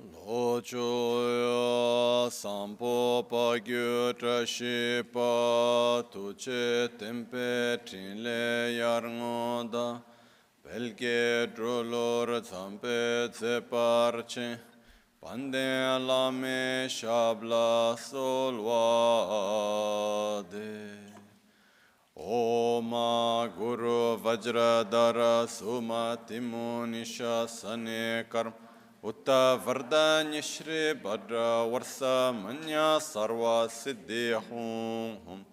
Lochoya sampo pagyo trashi pa tuche tempe trinle yarngoda belge drolor zampe zeparche pande lame shabla solvade Oma Guru Vajradhara Sumati Munisha Sane Karma Utta Vardanya Shri Bhadra Varsa Manya Sarva Siddhi Hum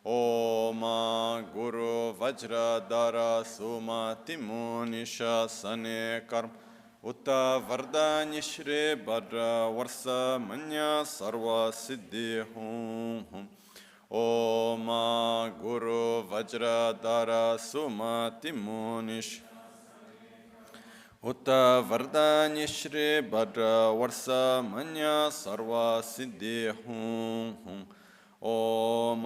Oma Guru Vajradhara Sumati Munisha Sane Karma Utta Vardanya Shri Bhadra Varsa Manya Sarva Siddhi Hum Om Guru Vajradhara Sumati Munish Utta Vardanya Shri Bhadra Varsa Manya Sarva Siddhi Hum Om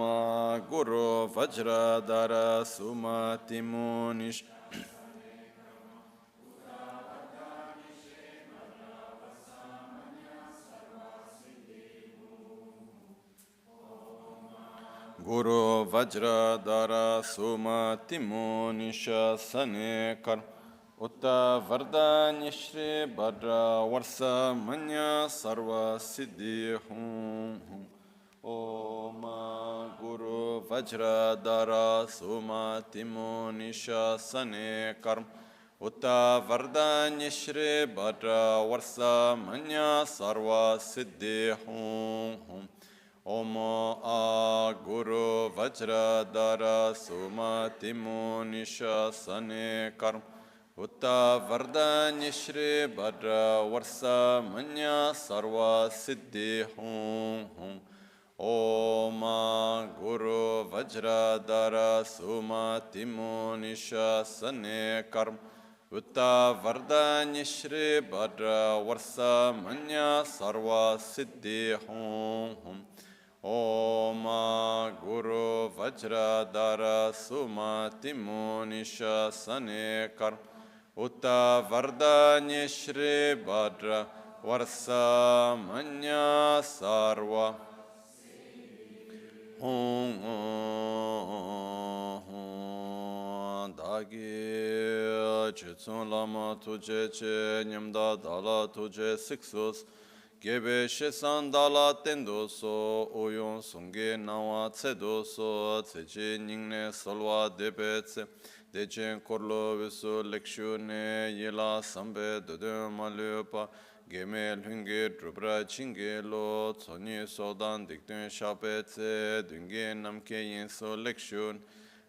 Guru Vajradhara Sumati Munish Guru Vajradhara Sumati Munisha Sane Kar Utta Vardanya Shri Bhadra Varsa Manya Sarva Siddhi Hum Om Guru Vajradhara Sumati Munisha Sane Kar Utta Vardanya Shri Bhadra Varsa Manya Sarva Siddhi Hum Om Guru Vajradhara Sumati Munisha Sane Karma Utta Vardanya Shri Bhadra Varsa Manya Sarva Siddhi Hum Om Guru Vajradhara Sumati Munisha Sane Karma Utta Vardanya Shri Bhadra Varsa Manya Sarva Siddhi Hum Om Guru Vajradhara Sumati Munisha Sane Karma Utta Vardanya Shri Bhadra Varsa Manya Sarva Dagi Chitsun Lama Tuje Che Nyamda Dala Tuje Siksus Gebe Shesan Dala Tendo So Oyon Sungge Nawa Tsedo So Tseche Ningne Salwa Debetse Dechen Korlo Visu Lekshune Yela Sambe Dode Malupa Geme Lunge Drubra Chinge Lo Tsoni Sodan Dikdun Shapetse Dunge Namke Yinso Lekshun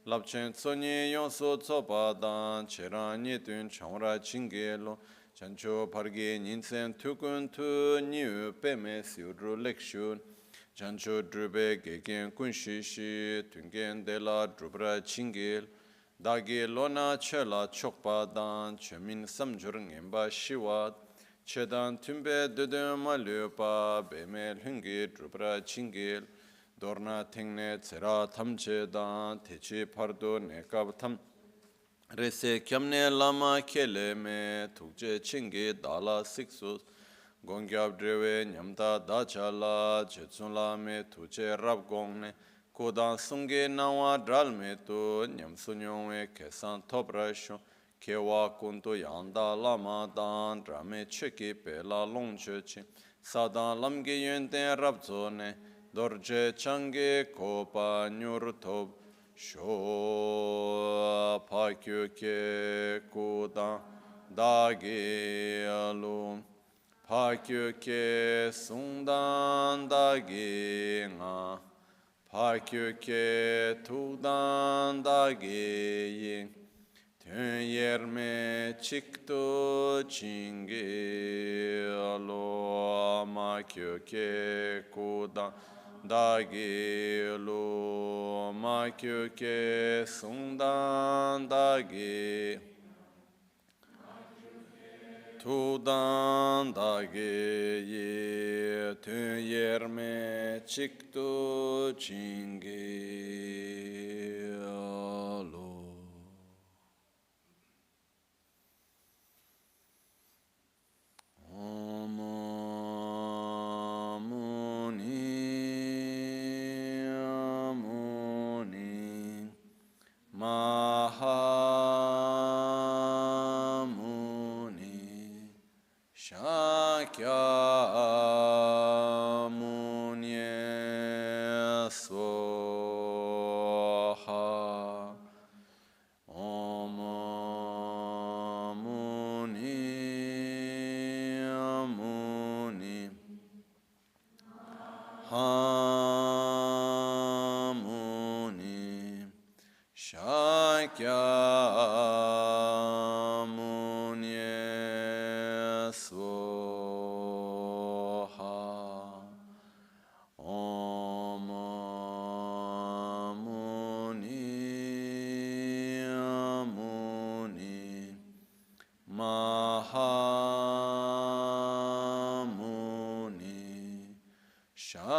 Lapchen Tsoni Yonso Tsopadan Cherani Dun Changra Chinge Lo Chancho Parge Ninsen Tukun Tu Niu Peme Siudru Lekshun Chancho Drube Gegen Kunshishi Tungen De La Drubra Chingil Dagi Lona Chela Chokpadan Chemin Samjur Ngemba Shiwat Chedan Tumbe Dede Malupa Beme Hungi Drubra Chingil Dorna Tengne Tsera Tamchedan Techi Pardo Nekab Tam Rese Kyamne Lama Keleme Tukje Chingi Dala Siksus Gongyab Drewe Nyamda Dachala Jetsunla Me Tuche Rab Gongne Kodan Sunge Nawa Dralme Tu Nyamsunyongwe Kesan Tobrasho Kewa Kunto Yanda Lama Dan Drame Cheki Pela Longchechi Sadan Lamge Yenten Rabzone Dorje Change Kopa Nyurtob Sho Pakyu Ke Kudan Dagi Alum Pakyu Ke Sundan Dagi Nga Pakyu Ke Tudan Dagi Ying Tön Yerme Chikto Chingi Alo Makyu Ke Kudan Dagi Lu Makyu Ke Sundan Dagi Tudan Dagi Ye Tön Yerme Chikto Chingi Alo Om Shakyamuni Swaha. Om Muni Muni Hamuni Shakyamuni Swaha. Om Muni Muni Mahamuni Shakyamuni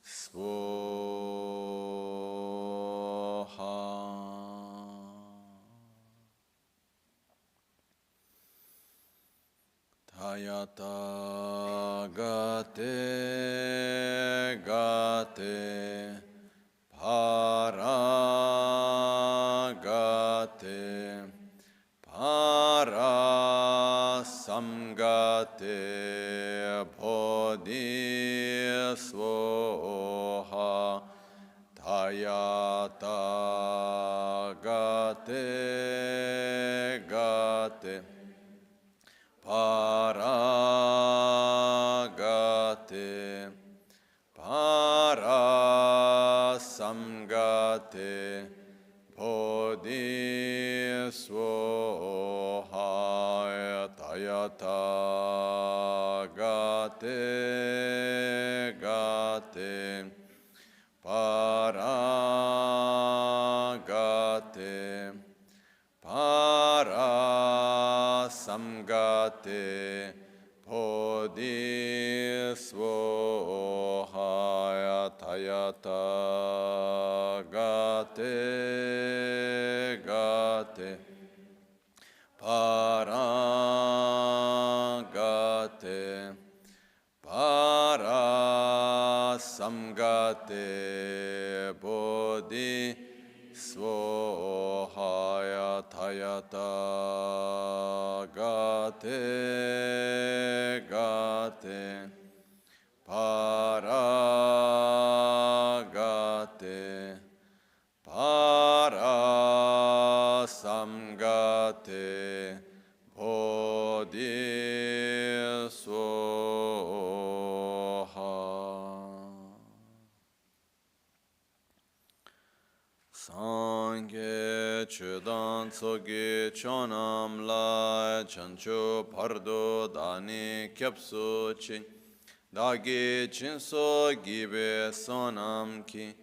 Swaha. Tayata gate gate paragate parasamgate bodhisvoha. Tayata gate gate paragate parasamgate bodhisvoha. Tayata gate gate paragate parasamgate bodhisvoha. Tayata gate gate paragate parasamgate bodhisvoha. Tayata gate gate paragate parasamgate bodhisvoha. Sangye chudan tsoge chonam la chancho pardo dani kyapso chi dagi chinso gibe sonam ki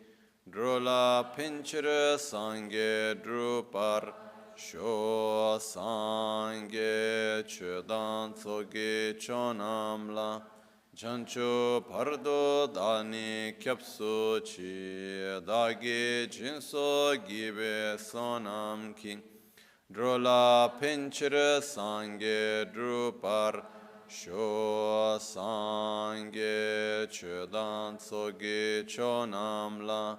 drola pinchira sangye drupar sho. Sangye chudan tsoge chonam la chancho pardo dani kyapso chi dagi chinso gibe sonam ki drola pinchira sangye drupar sho. Sangye chudan tsoge chonam la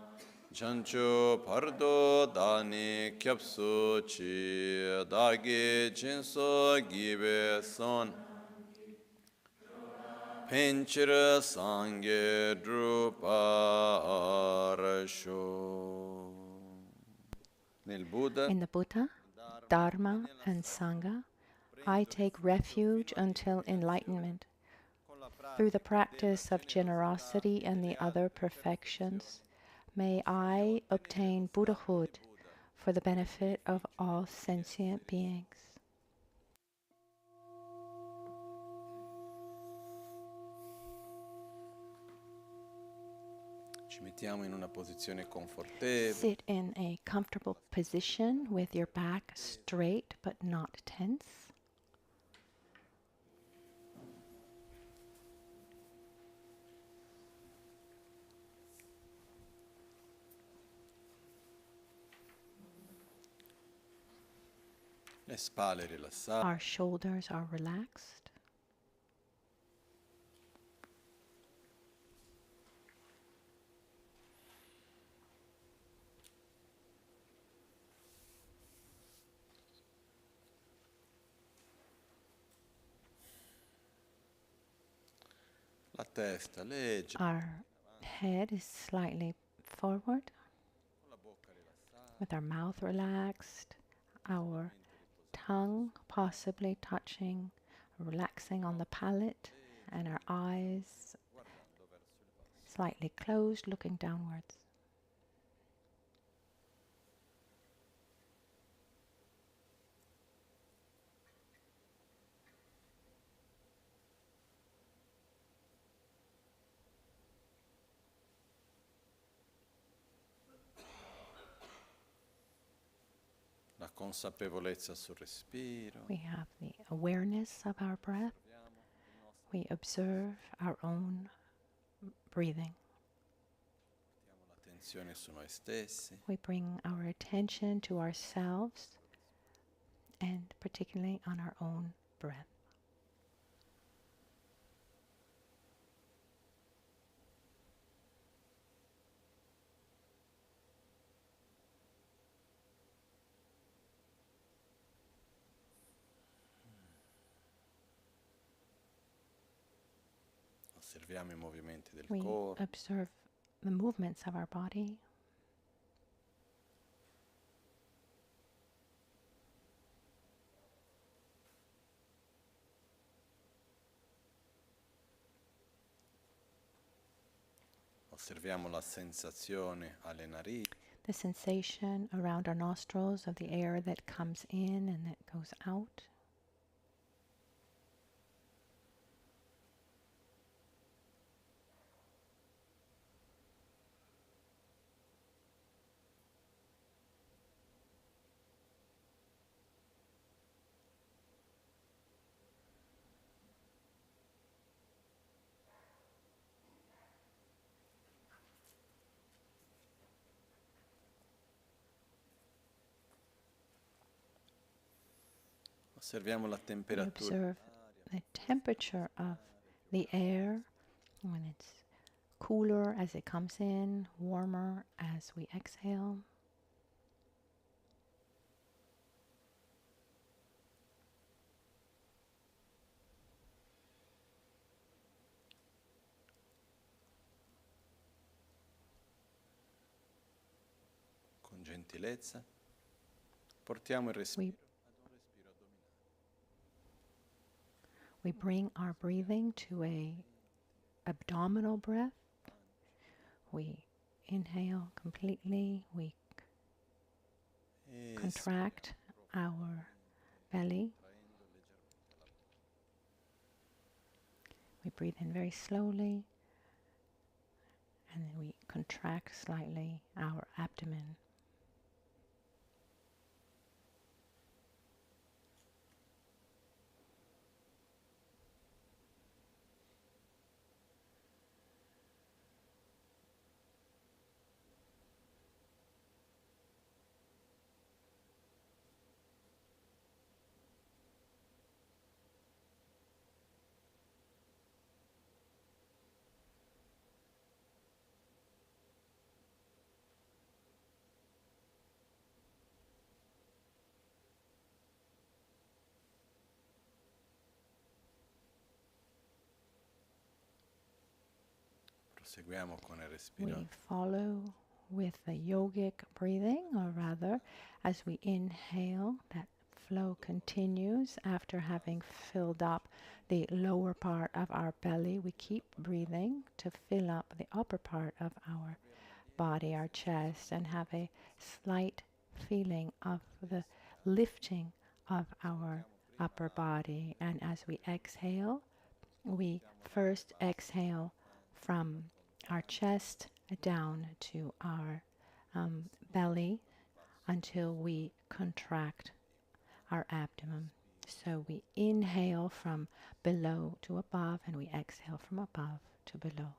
chancho pardo dani kyapso chi dagi chinso gibe son Pinchira Sangye Druparasho. In the Buddha, Dharma, and Sangha, I take refuge until enlightenment. Through the practice of generosity and the other perfections, may I obtain Buddhahood for the benefit of all sentient beings. Ci mettiamo in una posizione confortevole. Sit in a comfortable position with your back straight but not tense. Le spalle rilassate. Our shoulders are relaxed. La testa legge, Our head is slightly forward, con la bocca rilassata, with our mouth relaxed, our tongue possibly touching, relaxing on the palate, and our eyes guardando verso il basso. slightly closed, looking downwards. La consapevolezza sul respiro. We have the awareness of our breath. Osserviamo il nostro, We observe our own breathing. portiamo l'attenzione su noi stessi. We bring our attention to ourselves and particularly on our own breath. Osserviamo i movimenti del We corpo. observe the movements of our body. Osserviamo la sensazione alle narici. The sensation around our nostrils of the air that comes in and that goes out. Osserviamo la We temperatura observe the temperature of the air when it's cooler as it comes in, warmer as we exhale. con gentilezza. Portiamo il respiro ad un respiro addominale. We bring our breathing to a abdominal breath. We inhale completely. We contract our belly. Traendo leggermente la bocca. We breathe in very slowly, and then we contract slightly our abdomen. Proseguiamo con il respiro. We follow with the yogic breathing, or rather, as we inhale, that flow continues after having filled up the lower part of our belly. We keep breathing to fill up the upper part of our body, our chest, and have a slight feeling of the lifting of our upper body. And as we exhale, we first exhale from our chest down to our belly until we contract our abdomen. So we inhale from below to above and we exhale from above to below.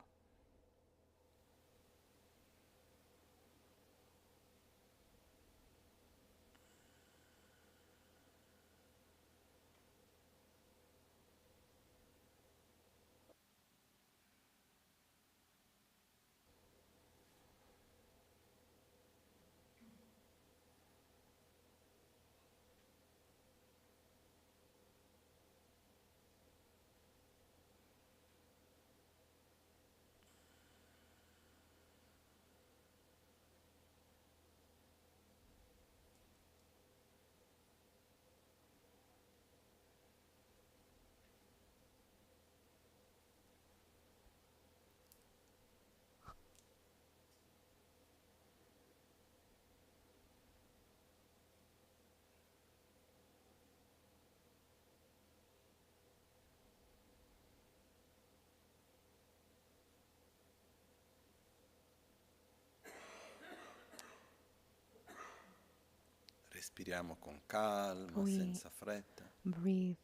Respiriamo con calma, We senza fretta. breathe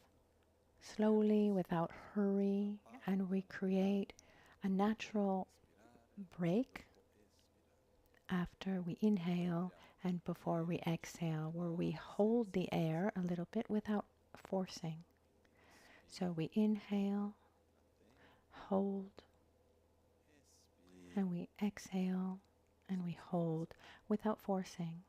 slowly without hurry, and we create a natural break after we inhale and before we exhale, where we hold the air a little bit without forcing. So we inhale, hold, and we exhale, and we hold without forcing.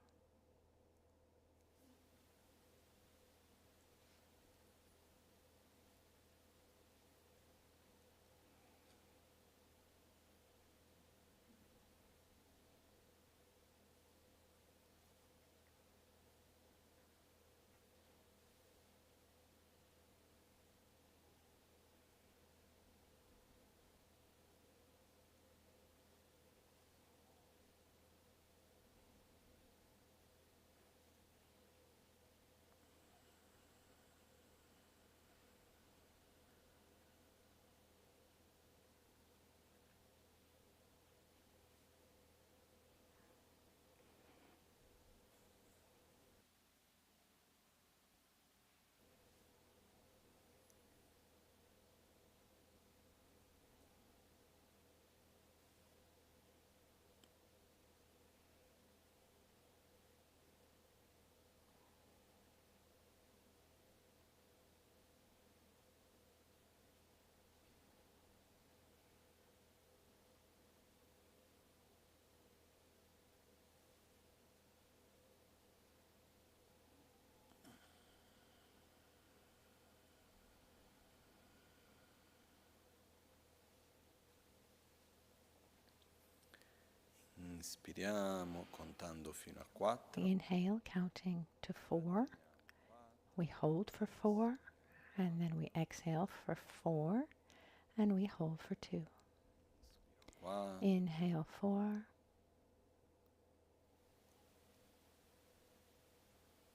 Inspiriamo contando fino a 4. We inhale, counting to 4. We hold for 4, and then we exhale for 4, and we hold for 2. Inhale 4,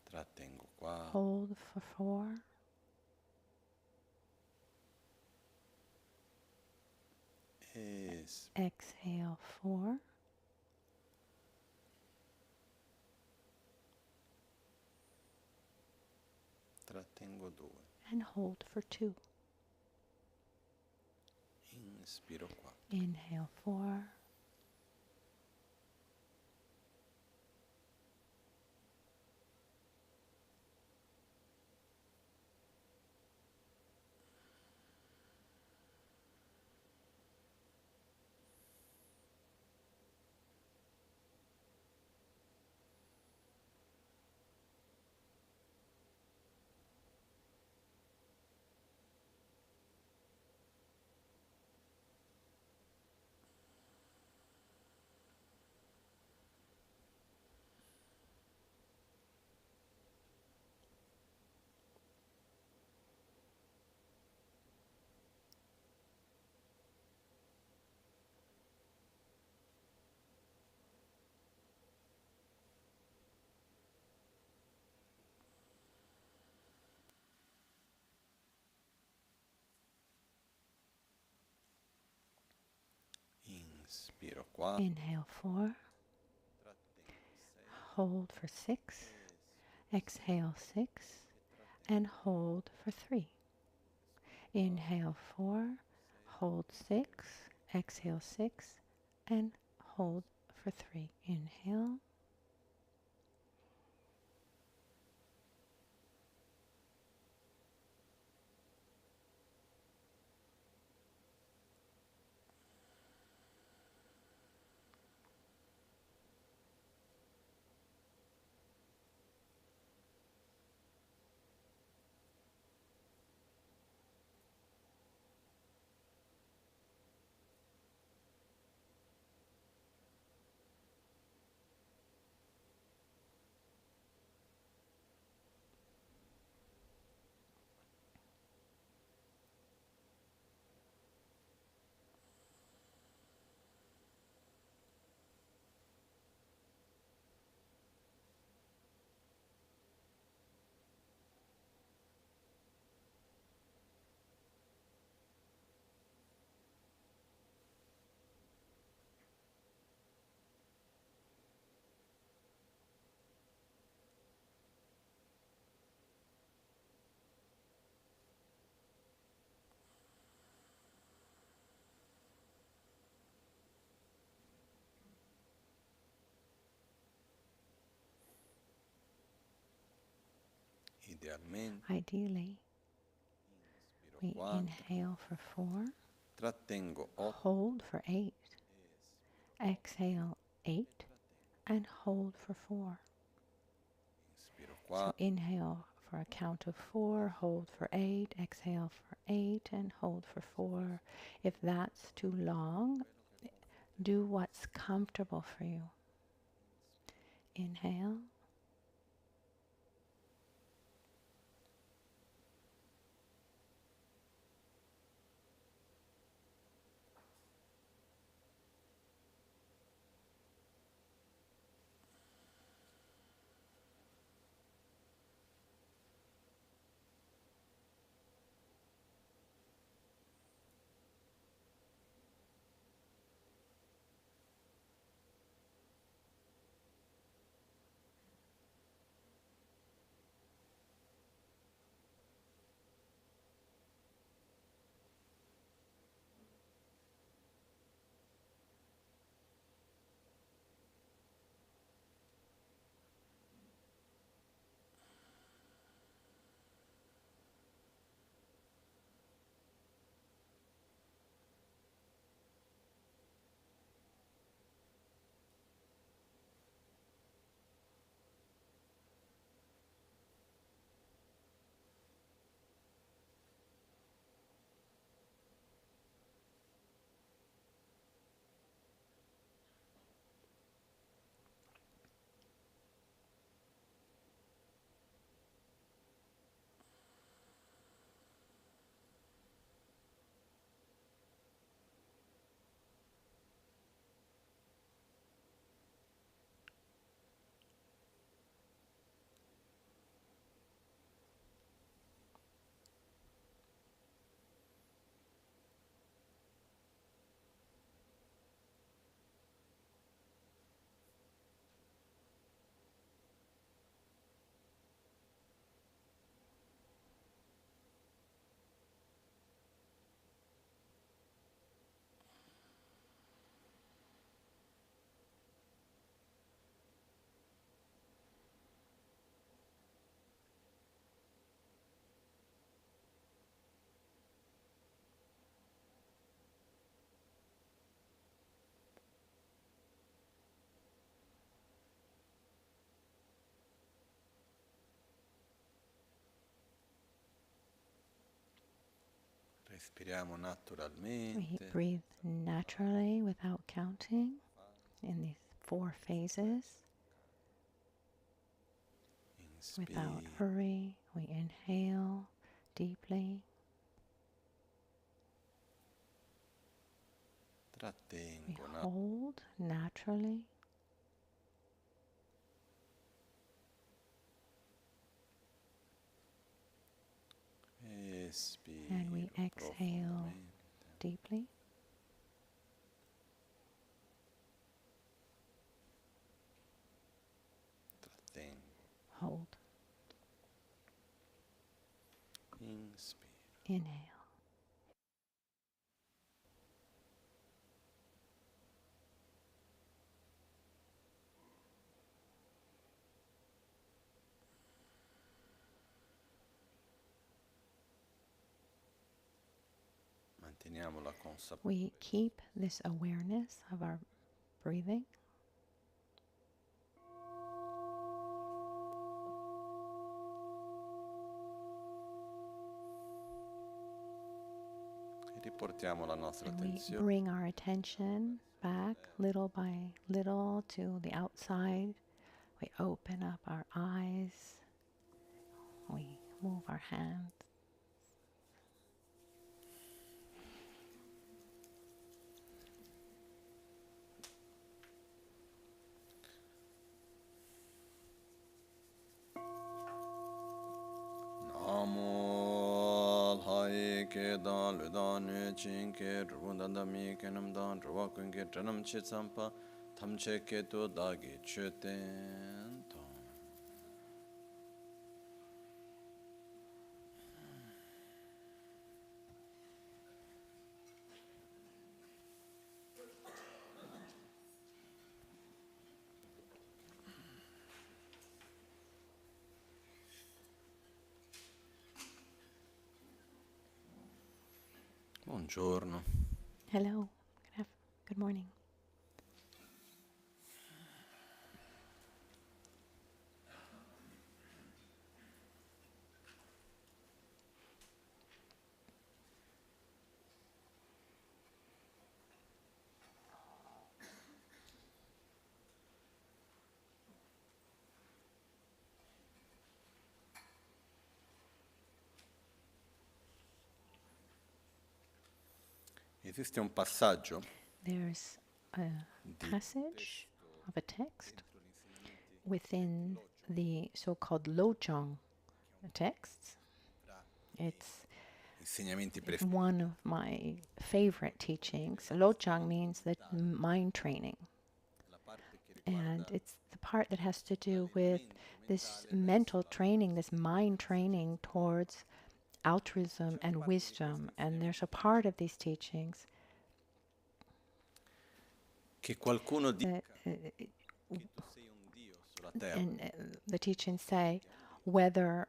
Trattengo 4. hold for 4, exhale 4, Trattengo 2. and hold for 2. Inspiro 4. Inhale 4, Inspiro 4. inhale 4, hold for 6, exhale 6, and hold for 3. Inhale 4, hold 6, exhale 6, and hold for 3. Inhale, Idealmente, Ideally, inspiro we 4, inhale for 4, trattengo 8, hold for 8, exhale 8, and hold for 4. inspiro So 4, inhale for a count of 4, hold for 8, exhale for 8, and hold for 4. If that's too long, do what's comfortable for you. Inhale. respiriamo We naturalmente, breathe naturally without counting in these 4 phases. Without inspiro, hurry, we inhale deeply. We trattengo hold naturally. And we espiro exhale profondamente, deeply. trattengo, Hold. inspiro. Inhale. Manteniamo la We consapevolezza keep this awareness of our breathing. e riportiamo la nostra And we attenzione bring our attention back little by little to the outside. We open up our eyes. We move our hands. Namo Lai Ke Dan Le Dan Ne Chin Ke Rubundan Da Mi Ke Nam Dan Ruwa Kun Ke Tranam Che Tsampa Tam Che Ke To Da Ge Che Ten Tong. Buongiorno. Hello. Good morning. Esiste un passaggio There's a passage of a text within the so-called Lojong texts. It's insegnamenti preferiti. one of my favorite teachings. Lojong means that mind training. And it's the part that has to do with this mental training, this mind training towards altruism and wisdom. And there's a part of these teachings Che qualcuno dica that, che tu sei un Dio sulla terra. and the teachings say, whether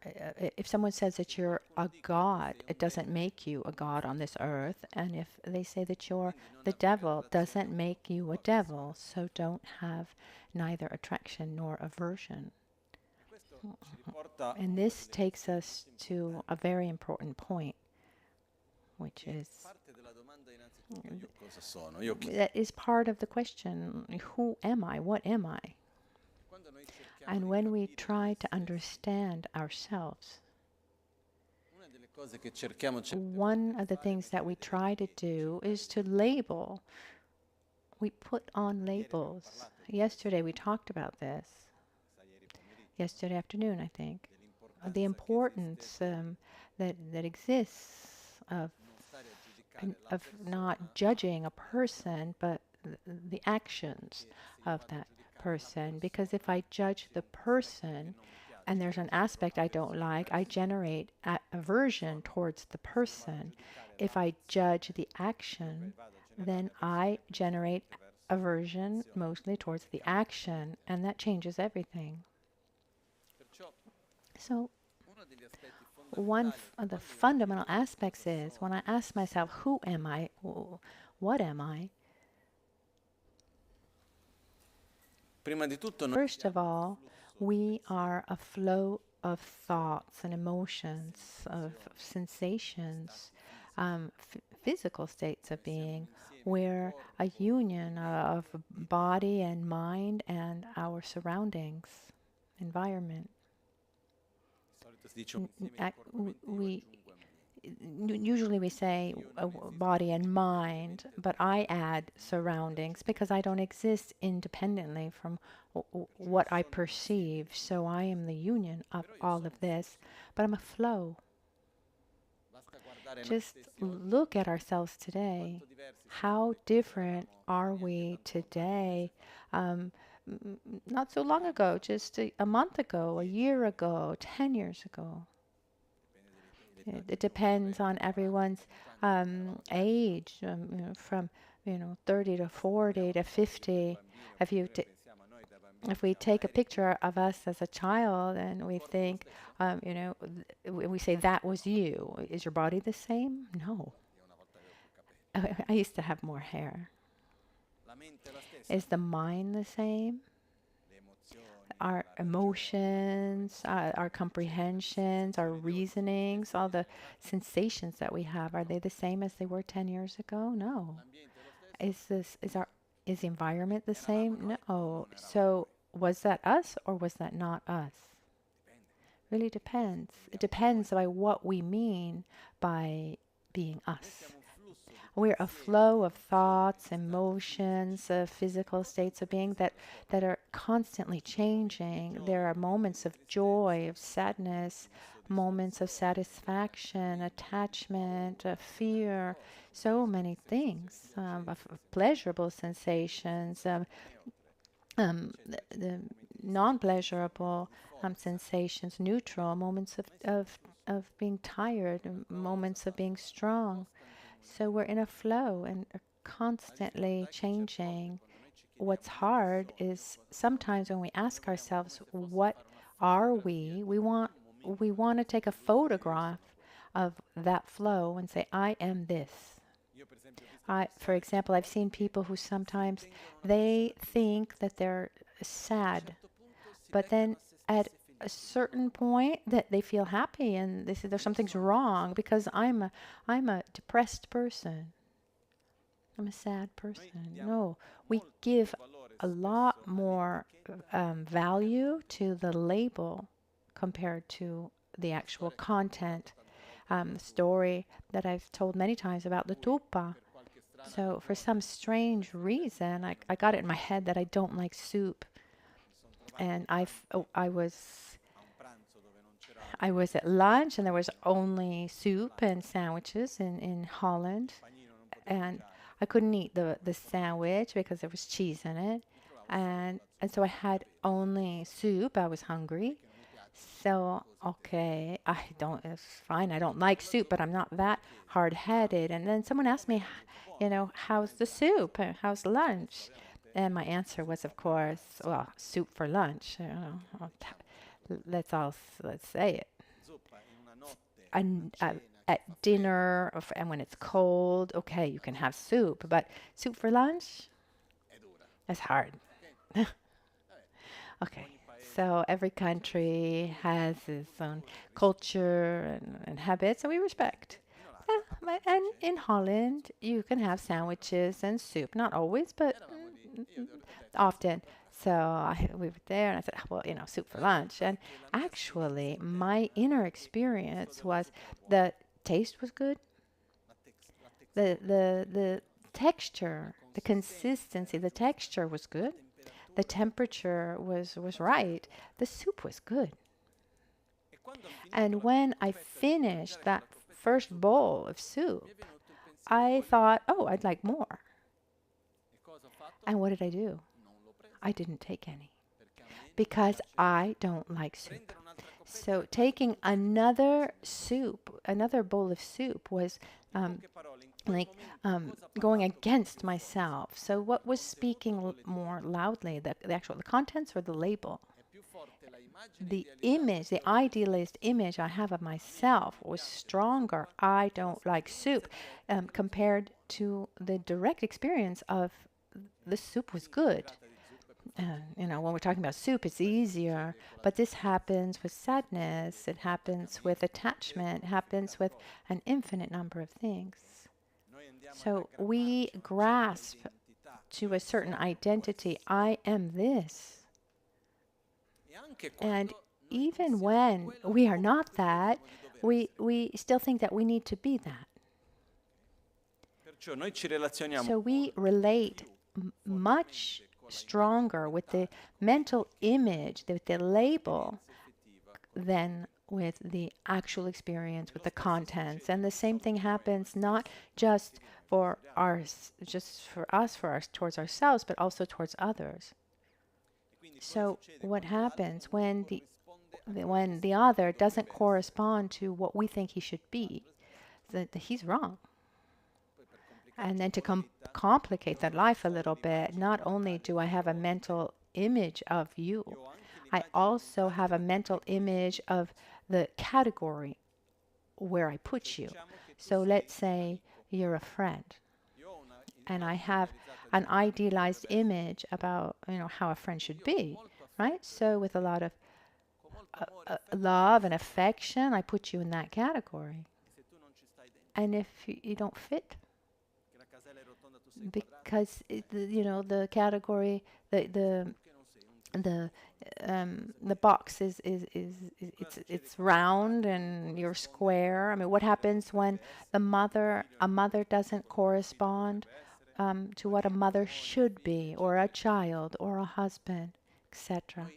if someone says that you're a god, it doesn't make you a god on this earth. And if they say that you're the devil, doesn't make you a devil. So don't have neither attraction nor aversion. And this takes us to a very important point, which is Cosa sono? Io chi- that is part of the question: who am I? What am I? Quando noi cerchiamo And di when we capire try to understand ourselves, una delle cose che cerchiamo one of the things that we try to do is to label. We put on labels. Yesterday we talked about this. Yesterday afternoon, I think. The importance that exists of not judging a person, but the actions of that person. Because if I judge the person and there's an aspect I don't like, I generate aversion towards the person. If I judge the action, then I generate aversion mostly towards the action, and that changes everything. So one of the fundamental aspects is when I ask myself, who am I? What am I? Prima di tutto noi First of all, we are a flow of thoughts and emotions, of sensations, physical states of being. We're a union of body and mind and our surroundings, environment. di solito si dice un insieme di corpo We aggiungo ambiente. usually we say body and mind, but I add surroundings because I don't exist independently from what I perceive. So I am the union of all of this, but I'm a flow. Basta guardare noi Just stessi oggi, look at ourselves today. quanto diversi siamo How rispetto a different quando are eravamo we niente tanto today? Not so long ago, just a month ago, a year ago, 10 years ago. It depends on everyone's age, from 30 to 40 to 50. If we take a picture of us as a child and we think, we say that was you. Is your body the same? No. I used to have more hair. La mente è la stessa, Is the mind the same? le emozioni, Our emotions, our comprehensions, our reasonings, all the sensations that we have, are they the same as they were 10 years ago? No. l'ambiente è lo stesso. Is the environment the same? No. So was that us or was that not us? Really depends. It depends by what we mean by being us. We're a flow of thoughts, emotions, physical states of being that are constantly changing. There are moments of joy, of sadness, moments of satisfaction, attachment, fear, so many things, of pleasurable sensations, the non-pleasurable sensations, neutral moments of being tired, moments of being strong. So we're in a flow and are constantly changing. What's hard is sometimes when we ask ourselves, what are we? We want to take a photograph of that flow and say, I am this. For example, I've seen people who sometimes they think that they're sad, but then at a certain point that they feel happy and they say there's something's wrong because I'm a depressed person. I'm a sad person. No, we give a lot more value to the label compared to the actual content. Story that I've told many times about the tupa. So for some strange reason, I got it in my head that I don't like soup, and I was at lunch and there was only soup and sandwiches in Holland, and I couldn't eat the sandwich because there was cheese in it, and so I had only soup. I was hungry, so okay, it's fine. I don't like soup, but I'm not that hard-headed. And then someone asked me, how's the soup? How's lunch? And my answer was, of course, well, soup for lunch. Let's say it. And at dinner, and when it's cold, okay, you can have soup, but soup for lunch, that's hard. Okay. So every country has its own culture and habits, and we respect. And in Holland, you can have sandwiches and soup. Not always, but often. So we were there, and I said, well, soup for lunch. And actually, my inner experience was the taste was good. The texture, the consistency, the texture was good. The temperature was right. The soup was good. And when I finished that first bowl of soup, I thought, oh, I'd like more. And what did I do? I didn't take any because I don't like soup. So taking another bowl of soup was going against myself. So what was speaking more loudly, the contents or the label? The image, the idealized image I have of myself was stronger. I don't like soup compared to the direct experience of the soup was good. When we're talking about soup, it's easier, but this happens with sadness, it happens with attachment, it happens with an infinite number of things. So we grasp to a certain identity. I am this. And even when we are not that, we still think that we need to be that. So we relate much stronger with the mental image, with the label, than with the actual experience, with the contents. And the same thing happens not just for us, towards ourselves, but also towards others. So what happens when the other doesn't correspond to what we think he should be? That he's wrong. And then to complicate that life a little bit, not only do I have a mental image of you, I also have a mental image of the category where I put you. So let's say you're a friend, and I have an idealized image about how a friend should be, right? So with a lot of love and affection, I put you in that category. And if you don't fit, because the category, the box is it's round and you're square. I mean, what happens when a mother doesn't correspond to what a mother should be, or a child, or a husband, etc.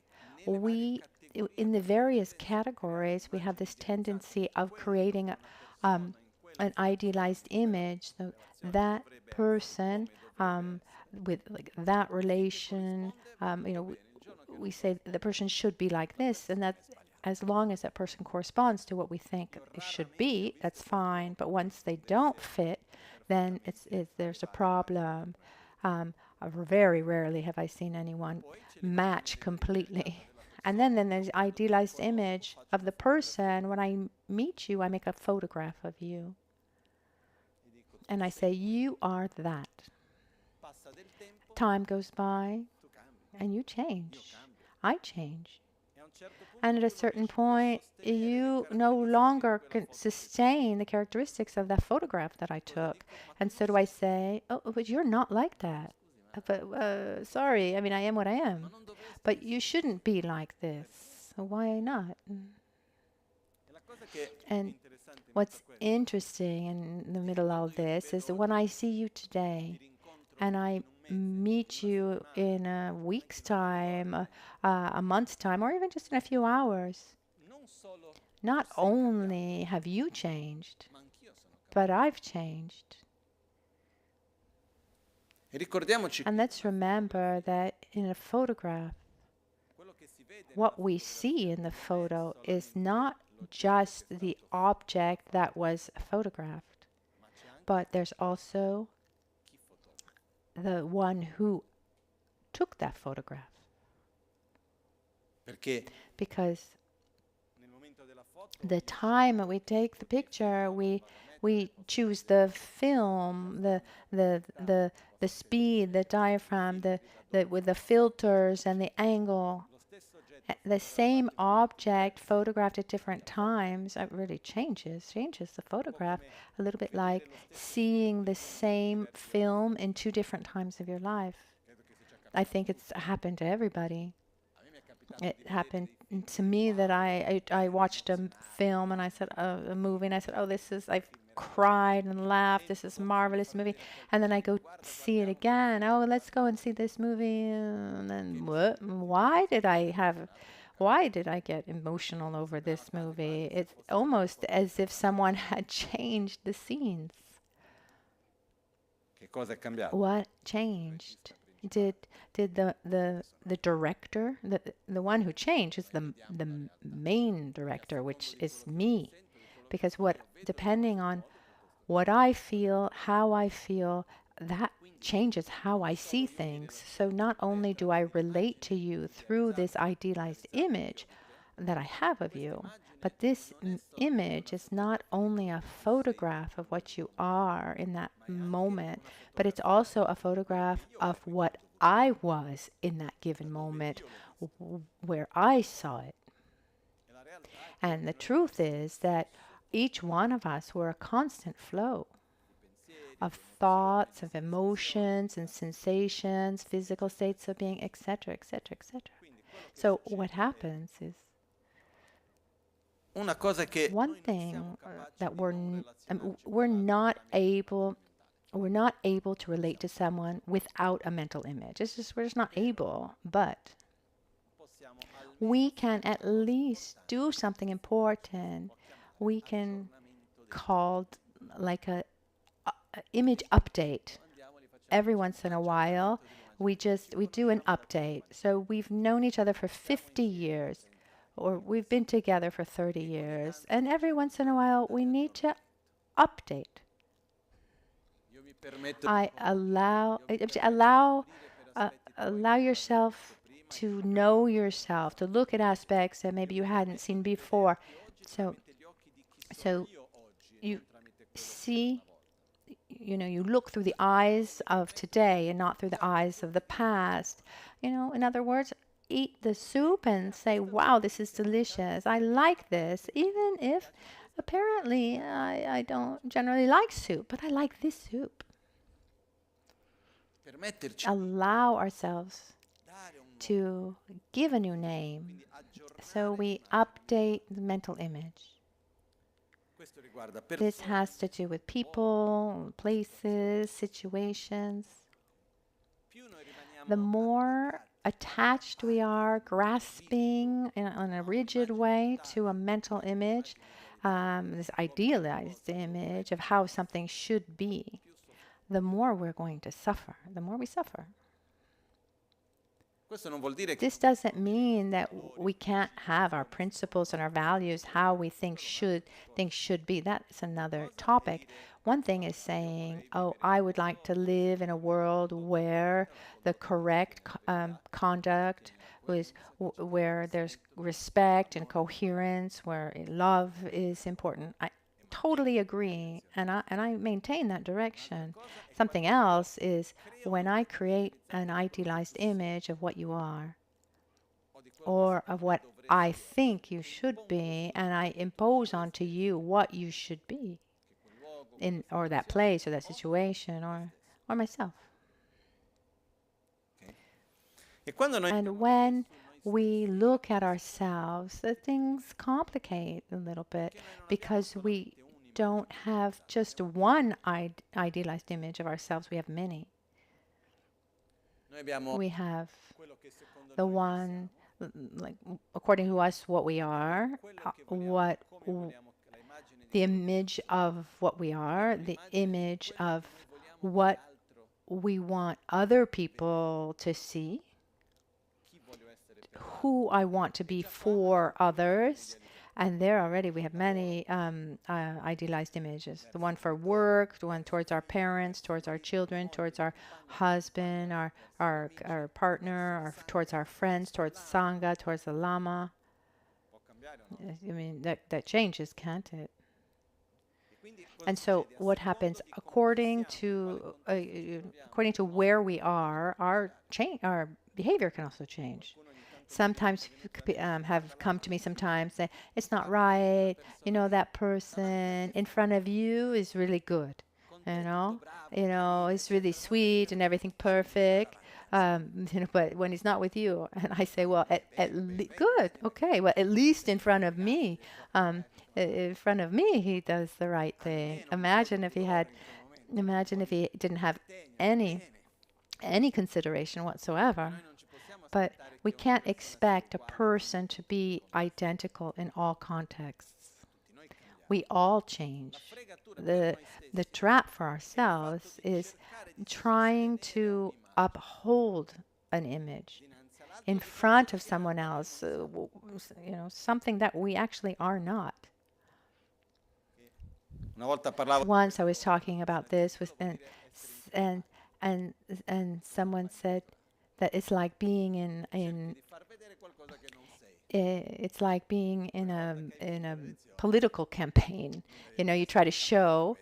In the various categories, we have this tendency of creating an idealized image. So that person with that relation, we say the person should be like this, and that as long as that person corresponds to what we think it should be, that's fine. But once they don't fit, then there's a problem. Very rarely have I seen anyone match completely. And then there's the idealized image of the person. When I meet you, I make a photograph of you. and I say, you are that. Time goes by, and you change. I change. And at a certain point, you no longer can sustain the characteristics of that photograph that I took. And so do I say, oh, but you're not like that. But sorry, I mean, I am what I am. But you shouldn't be like this. Why not? And what's interesting in the middle of all this is that when I see you today and I meet you in a week's time, a month's time, or even just in a few hours, not only have you changed, but I've changed. And let's remember that in a photograph, what we see in the photo is not just the object that was photographed, but there's also the one who took that photograph. Because the time that we take the picture, we choose the film, the speed, the diaphragm, with the filters and the angle. The same object photographed at different times, it really changes the photograph. A little bit like seeing the same film in two different times of your life. I think it's happened to everybody. It happened to me that I watched a film and I said, a movie, and I said, oh, I've cried and laughed, this is a marvelous movie. And then I go see it again. Oh, let's go and see this movie. And then what? Why did I get emotional over this movie? It's almost as if someone had changed the scenes. What changed? Did the director, the one who changed is the main director, which is me. Because depending on what I feel, how I feel, that changes how I see things. So not only do I relate to you through this idealized image that I have of you, but this image is not only a photograph of what you are in that moment, but it's also a photograph of what I was in that given moment, where I saw it. And the truth is that each one of us were a constant flow of thoughts, of emotions and sensations, physical states of being, etc., etc., etc. So what happens is one thing that we're not able to relate to someone without a mental image. We're just not able, but we can at least do something important. We can call like a image update. Every once in a while, we do an update. So we've known each other for 50 years, or we've been together for 30 years, and every once in a while, we need to update. Allow yourself to know yourself, to look at aspects that maybe you hadn't seen before. So you see, you look through the eyes of today and not through the eyes of the past. In other words, eat the soup and say, wow, this is delicious. I like this, even if apparently I don't generally like soup, but I like this soup. Allow ourselves to give a new name. So we update the mental image. This has to do with people, places, situations. The more attached we are, grasping in a rigid way to a mental image, this idealized image of how something should be, the more we're going to suffer, the more we suffer. This doesn't mean that we can't have our principles and our values, how we think things should be. That's another topic. One thing is saying, oh, I would like to live in a world where the correct conduct was, where there's respect and coherence, where love is important. totally agree, and I maintain that direction. Something else is when I create an idealized image of what you are, or of what I think you should be, and I impose onto you what you should be in, or that place, or that situation, or myself. And when we look at ourselves, things complicate a little bit because we don't have just one idealized image of ourselves. We have many. We have the one, like according to us, what we are, the image of what we are, the image of what we want other people to see, who I want to be for others. And there already we have many idealized images. The one for work, the one towards our parents, towards our children, towards our husband, our partner, towards our friends, towards Sangha, towards the Lama. I mean, that changes, can't it? And so what happens according to where we are, our behavior can also change. Sometimes have come to me sometimes say, it's not right, that person in front of you is really good, it's really sweet and everything perfect, but when he's not with you, and I say, well, good, okay, well, at least in front of me, he does the right thing. Imagine if he didn't have any consideration whatsoever. But we can't expect a person to be identical in all contexts. We all change. The trap for ourselves is trying to uphold an image in front of someone else, something that we actually are not. Once I was talking about this and someone said that it's like being it's like being in a political campaign. You try to show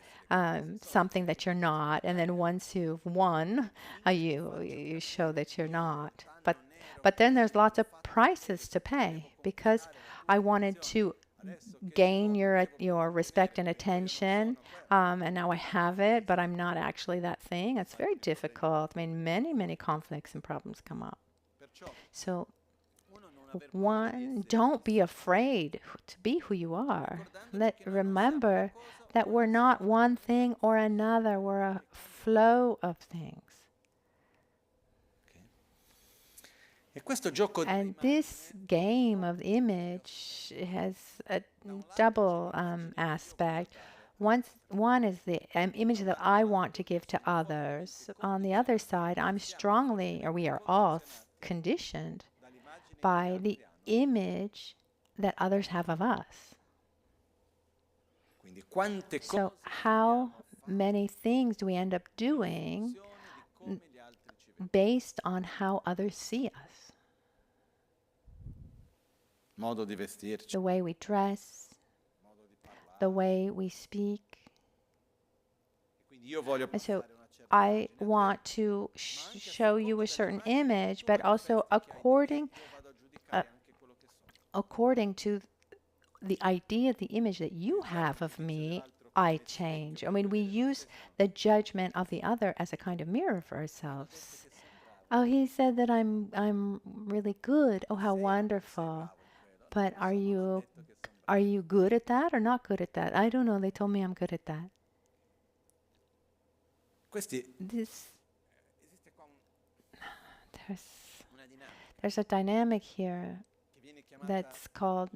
something that you're not, and then once you've won, you show that you're not. But then there's lots of prices to pay, because I wanted to gain your respect and attention, and now I have it, but I'm not actually that thing. It's very difficult. I mean, many conflicts and problems come up. So don't be afraid to be who you are. Remember that we're not one thing or another. We're a flow of things. And this game of image has a double aspect. One is the image that I want to give to others. On the other side, we are all conditioned by the image that others have of us. So how many things do we end up doing based on how others see us? The way we dress, the way we speak. And so I want to show you a certain image, but also according to the idea, the image that you have of me, I change. I mean, we use the judgment of the other as a kind of mirror for ourselves. Oh, he said that I'm really good. Oh, how wonderful. But are you good at that or not good at that? I don't know. They told me I'm good at that. There's a dynamic here that's called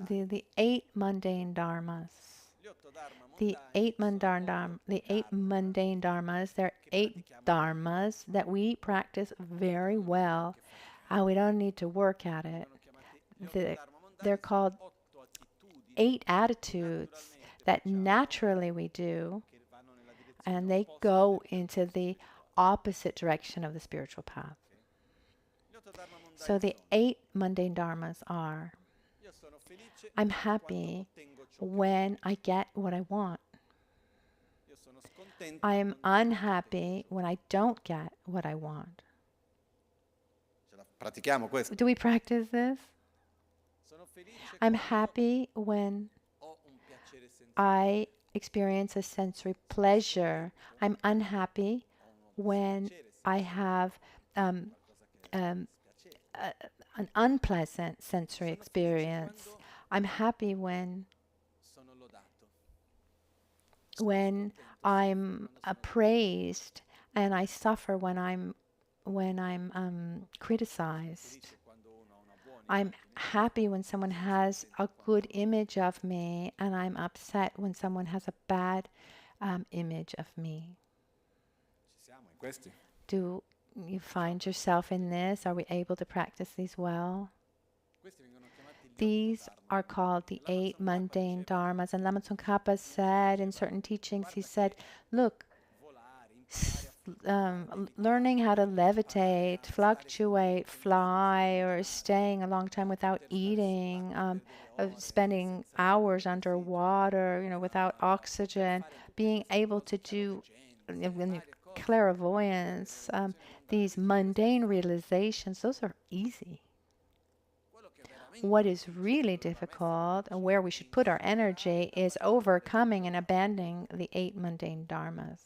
the 8 mundane dharmas. The eight mundane dharmas, they're 8 dharmas that we practice very well. We don't need to work at it. They're called 8 attitudes that naturally we do, and they go into the opposite direction of the spiritual path. So the 8 mundane dharmas are: I'm happy when I get what I want. I'm unhappy when I don't get what I want. Pratichiamo questo. Do we practice this? I'm happy when I experience a sensory pleasure. I'm unhappy when I have an unpleasant sensory experience. I'm happy when I'm praised, and I suffer when I'm criticized. I'm happy when someone has a good image of me, and I'm upset when someone has a bad image of me. Do you find yourself in this? Are we able to practice these well? These are called the 8 mundane dharmas. And Lama Tsongkhapa said in certain teachings, he said, look, learning how to levitate, fluctuate, fly, or staying a long time without eating, spending hours underwater, without oxygen, being able to do clairvoyance, these mundane realizations, those are easy. What is really difficult and where we should put our energy is overcoming and abandoning the 8 mundane dharmas.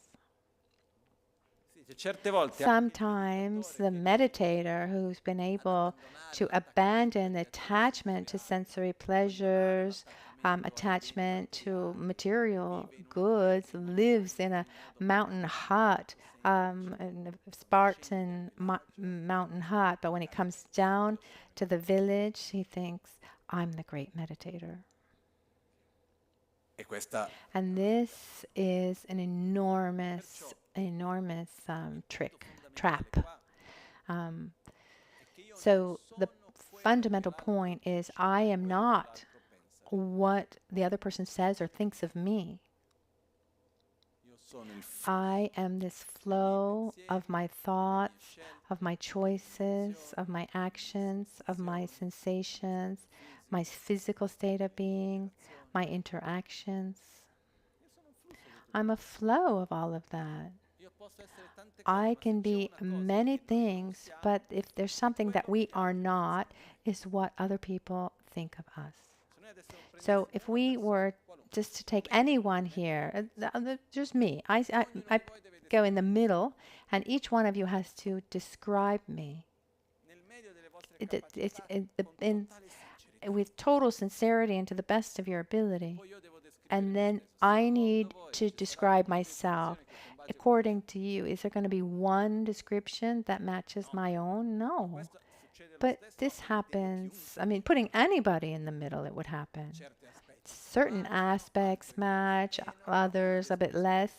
Sometimes the meditator who's been able to abandon the attachment to sensory pleasures, attachment to material goods, lives in a mountain hut, in a Spartan mountain hut, but when he comes down to the village, he thinks, I'm the great meditator. And this is an enormous trap. So the fundamental point is I am not what the other person says or thinks of me. I am this flow of my thoughts, of my choices, of my actions, of my sensations, my physical state of being, my interactions. I'm a flow of all of that. I can be many things, but if there's something that we are not, is what other people think of us. So if we were just to take anyone here, just me, I go in the middle, and each one of you has to describe me. With total sincerity and to the best of your ability. And then I need to describe myself. According to you, is there going to be one description that matches my own? No. But this happens, putting anybody in the middle, it would happen. Certain aspects match, others a bit less,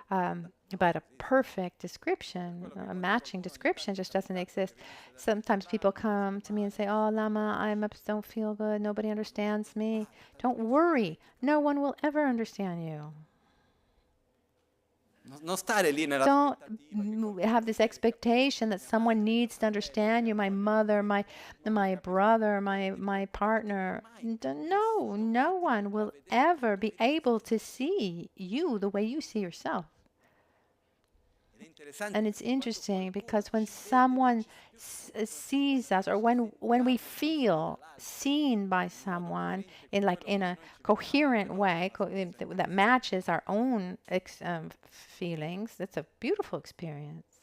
but a perfect description, a matching description just doesn't exist. Sometimes people come to me and say, oh, Lama, I don't feel good, nobody understands me. Don't worry, no one will ever understand you. Don't have this expectation that someone needs to understand you, my mother, my brother, my partner. No, no one will ever be able to see you the way you see yourself. And it's interesting because when someone sees us, or when we feel seen by someone in a coherent way that matches our own feelings, that's a beautiful experience.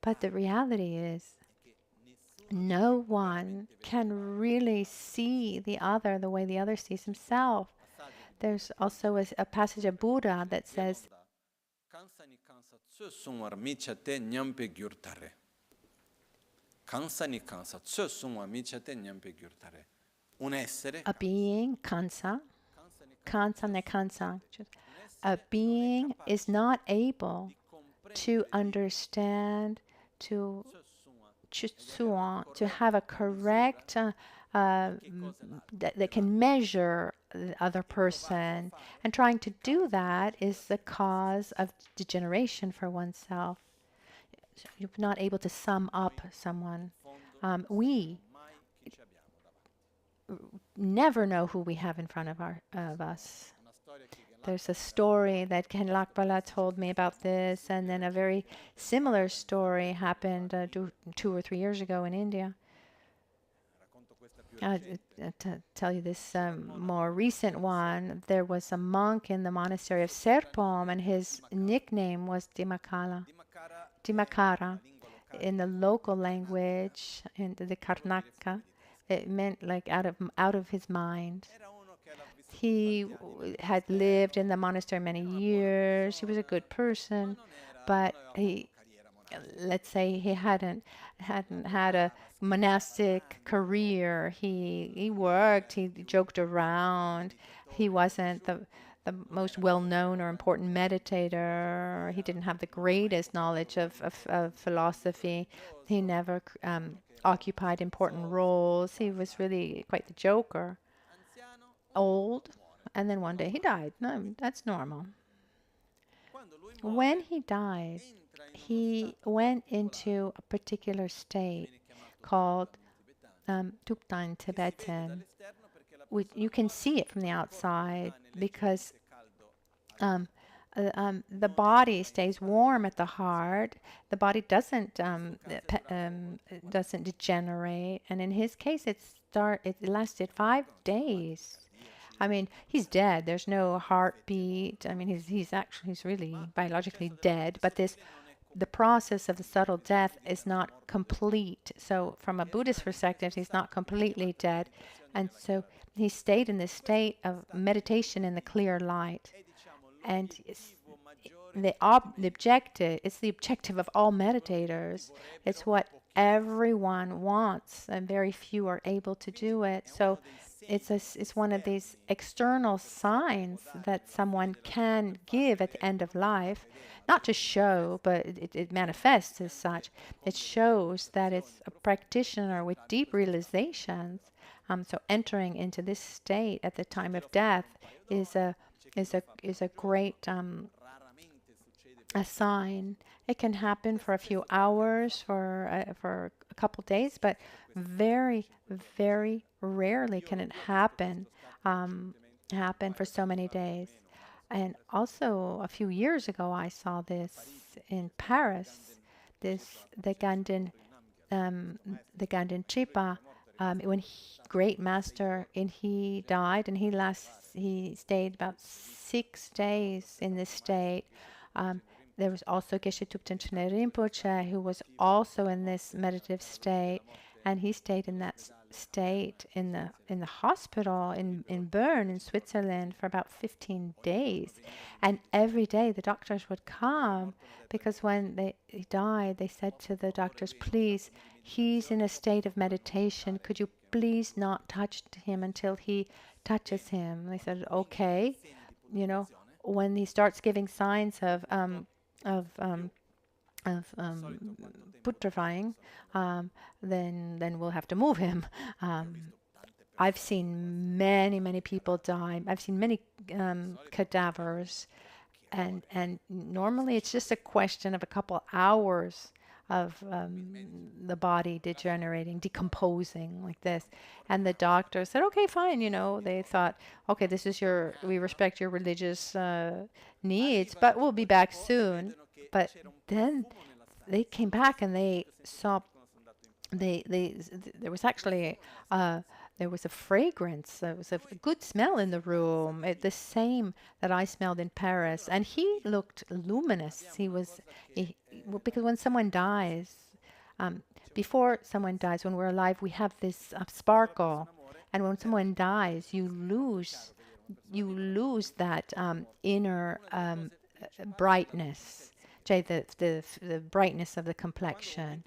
But the reality is, no one can really see the other the way the other sees himself. There's also a passage of Buddha that says, a being, kansa ne kansa, a being is not able to understand, to have a correct that can measure the other person, and trying to do that is the cause of degeneration for oneself. You're not able to sum up someone. We never know who we have in front of us. There's a story that Ken Lakbala told me about this, and then a very similar story happened 2 or 3 years ago in India. To tell you this more recent one, there was a monk in the monastery of Serpom, and his nickname was Dimakara. In the local language, in the Karnataka, it meant like out of his mind. He had lived in the monastery many years. He was a good person, but let's say he hadn't had a monastic career. He worked, he joked around. He wasn't the most well-known or important meditator. He didn't have the greatest knowledge of philosophy. He never occupied important roles. He was really quite the joker. Old, and then one day he died. No, that's normal. When he died, he went into a particular state called Tupta in Tibetan. You can see it from the outside because the body stays warm at the heart. The body doesn't degenerate, and in his case, it lasted 5 days. I mean, he's dead. There's no heartbeat. I mean, he's really biologically dead. But the process of the subtle death is not complete. So, from a Buddhist perspective, he's not completely dead, and so he stayed in this state of meditation in the clear light. And the objective of all meditators. It's what everyone wants, and very few are able to do it. So it's one of these external signs that someone can give at the end of life, not to show, but it manifests as such. It shows that it's a practitioner with deep realizations. So entering into this state at the time of death is a great a sign. It can happen for a few hours, for a couple days, but very, very rarely can it happen for so many days. And also, a few years ago, I saw this in Paris. The Ganden Tripa, when great master, and he died, and he stayed about 6 days in this state. There was also Geshe Thupten Rinpoche, who was also in this meditative state, and he stayed in that state in the hospital in Bern in Switzerland for about 15 days. And every day the doctors would come, because when he died, they said to the doctors, please, he's in a state of meditation. Could you please not touch him until he touches him? They said, okay. When he starts giving signs of putrefying, then we'll have to move him. I've seen many people die. I've seen many cadavers, and normally it's just a question of a couple hours of the body degenerating, decomposing like this. And the doctor said, okay, fine. They thought, okay, we respect your religious needs, but we'll be back soon. But then they came back and they saw there was actually there was a fragrance. There was a good smell in the room, the same that I smelled in Paris. And he looked luminous. Because when someone dies, before someone dies, when we're alive, we have this sparkle. And when someone dies, you lose that inner brightness, the brightness of the complexion.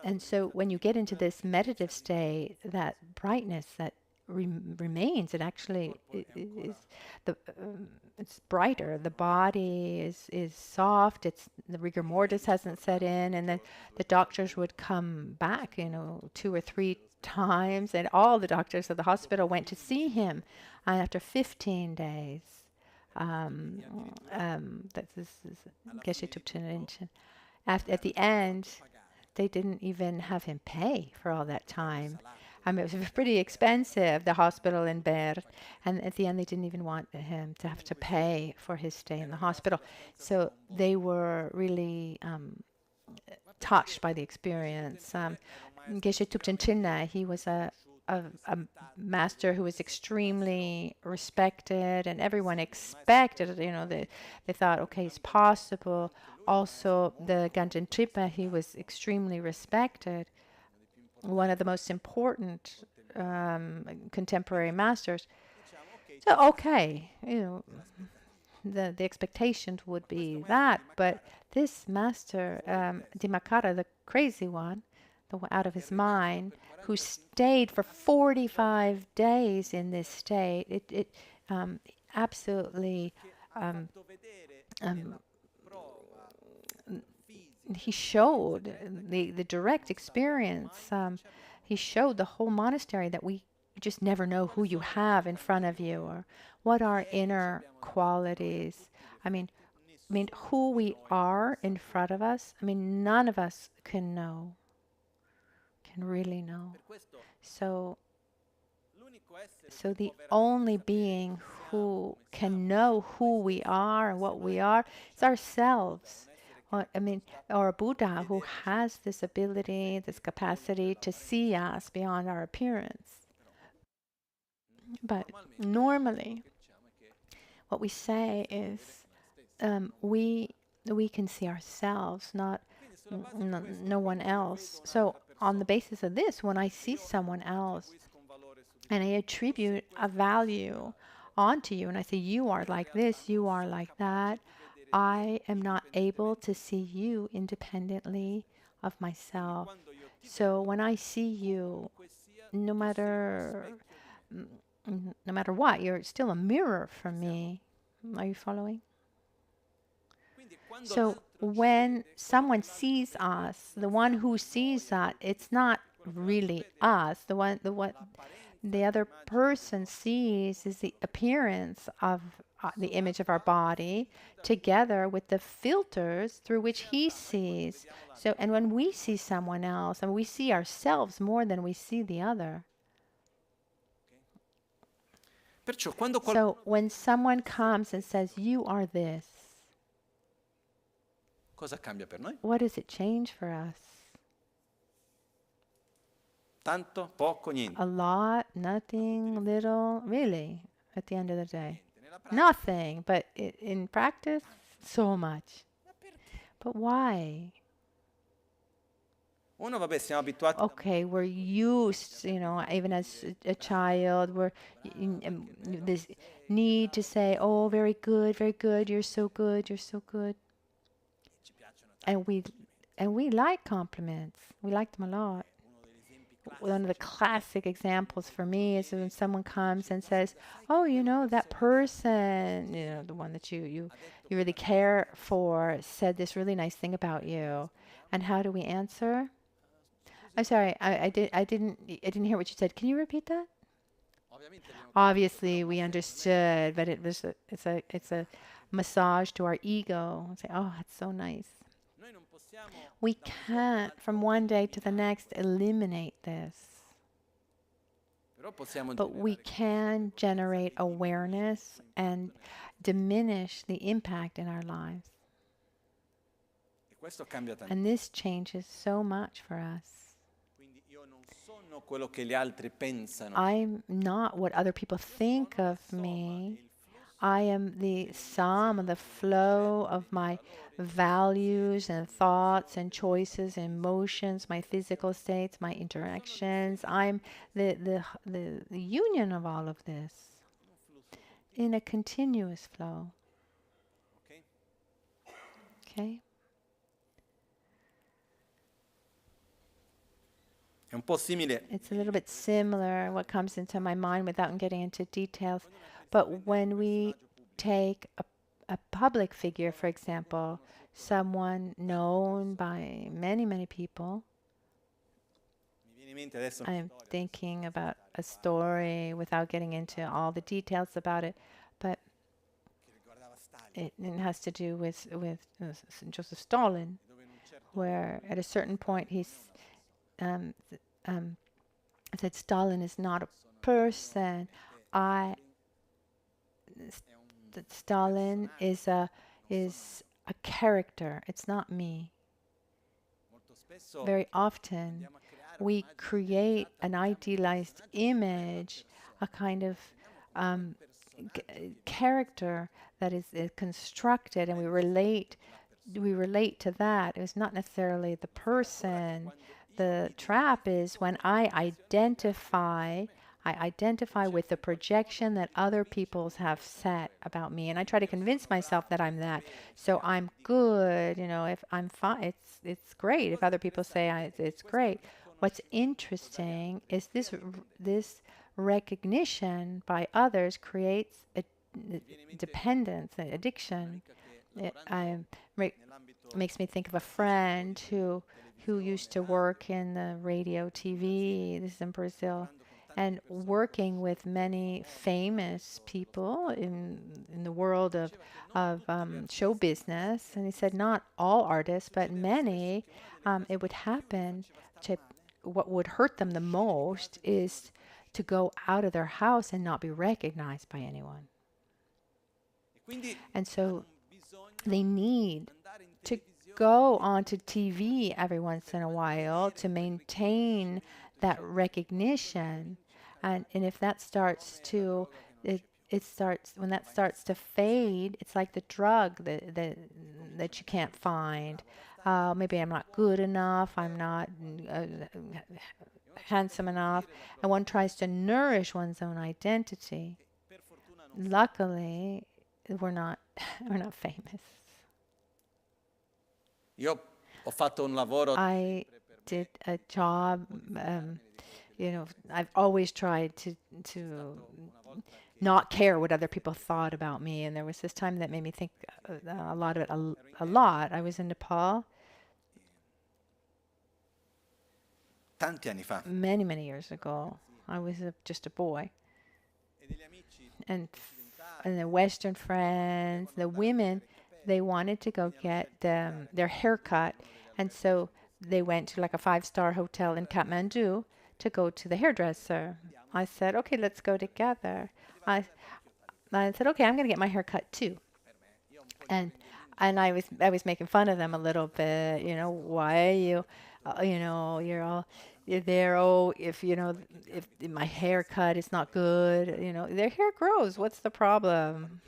And so when you get into this meditative state, that brightness that remains, it actually is it's brighter. The body is soft. The rigor mortis hasn't set in, and then the doctors would come back, 2 or 3 times, and all the doctors of the hospital went to see him after 15 days. At the end, they didn't even have him pay for all that time. I mean, it was pretty expensive, the hospital in Bern. And at the end, they didn't even want him to have to pay for his stay in the hospital. So they were really touched by the experience. Geshe Thupten Chinna, he was a master who was extremely respected, and everyone expected, they thought, okay, it's possible. Also, the Ganjen Tripa, he was extremely respected, one of the most important contemporary masters. So, okay, the expectations would be that, but this master, Dimakara, the crazy one, the one out of his mind, who stayed for 45 days in this state, it absolutely he showed the direct experience. He showed the whole monastery that we just never know who you have in front of you or what our inner qualities. I mean, who we are in front of us. I mean, none of us can know, can really know. So the only being who can know who we are and what we are is ourselves. Or a Buddha who has this ability, this capacity to see us beyond our appearance. But normally, what we say is we can see ourselves, not no one else. So on the basis of this, when I see someone else and I attribute a value onto you, and I say, you are like this, you are like that, I am not able to see you independently of myself. So when I see you, no matter what, you're still a mirror for me. Are you following? So when someone sees us, the one who sees that, it's not really us. The other person sees is the appearance of the image of our body together with the filters through which he sees. So, and when we see someone else, and we see ourselves more than we see the other. So when someone comes and says, you are this, what does it change for us? Tanto, poco, niente. A lot, nothing, little, really, at the end of the day. Nothing, but in practice, so much. But why? Okay, we're used, even as a child, we're in this need to say, oh, very good, you're so good, you're so good. And we like compliments. We like them a lot. One of the classic examples for me is when someone comes and says, oh, that person, the one that you really care for, said this really nice thing about you. And how do we answer? I'm sorry, I didn't hear what you said. Can you repeat that? Obviously, we understood, but it's a massage to our ego. Say, oh, that's so nice. We can't, from one day to the next, eliminate this. But we can generate awareness and diminish the impact in our lives. And this changes so much for us. I'm not what other people think of me. I am the sum of the flow of my values and thoughts and choices and emotions, my physical states, my interactions. I'm the union of all of this in a continuous flow. Okay? It's a little bit similar, what comes into my mind without getting into details. But when we take a public figure, for example, someone known by many, many people, I'm thinking about a story without getting into all the details about it, but it has to do with Joseph Stalin, where at a certain point he's said Stalin is not a person. I that Stalin is a character. It's not me. Very often, we create an idealized image, a kind of character that is constructed, and we relate to that. It's not necessarily the person. The trap is when I identify with the projection that other people's have set about me, and I try to convince myself that I'm that. So I'm good, if I'm fine, it's great. If other people say it's great. What's interesting is this recognition by others creates a dependence, an addiction. It makes me think of a friend who used to work in the radio, TV. This is in Brazil, and working with many famous people in the world of show business. And he said not all artists, but many. It would happen to what would hurt them the most is to go out of their house and not be recognized by anyone. And so they need to go onto TV every once in a while to maintain that recognition. And if that starts to, when that starts to fade, it's like the drug that you can't find. Maybe I'm not good enough, I'm not handsome enough, and one tries to nourish one's own identity. Luckily, we're not famous. I did a job, I've always tried to not care what other people thought about me, and there was this time that made me think a lot of it, a lot. I was in Nepal many years ago. I was just a boy, and the Western friends, the women, they wanted to go get their hair cut, and so they went to like a 5-star hotel in Kathmandu to go to the hairdresser. I said, okay, let's go together. I said, okay, I'm going to get my hair cut too. And I was making fun of them a little bit, why are you, you're there, if my haircut is not good, their hair grows, what's the problem,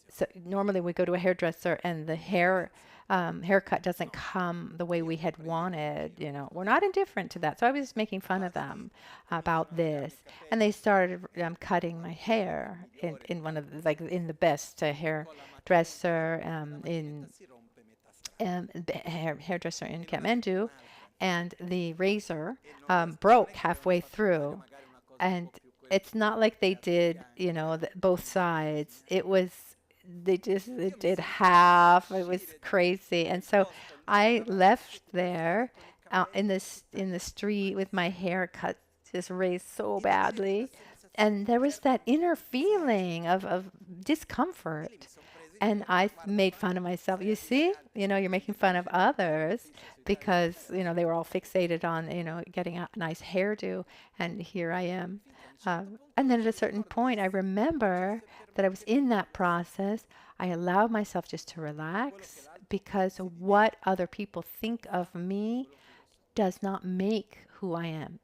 so normally we go to a hairdresser and the haircut doesn't come the way we had wanted, we're not indifferent to that. So I was making fun of them about this, and they started cutting my hair in one of in the best hairdresser hairdresser in Kathmandu, and the razor broke halfway through, and it's not like they did both sides. They did half. It was crazy. And so I left there in the street with my hair cut just raised so badly, and there was that inner feeling of discomfort. And I made fun of myself. You see, you're making fun of others because, they were all fixated on, getting a nice hairdo. And here I am. And then at a certain point, I remember that I was in that process. I allowed myself just to relax because what other people think of me does not make who I am.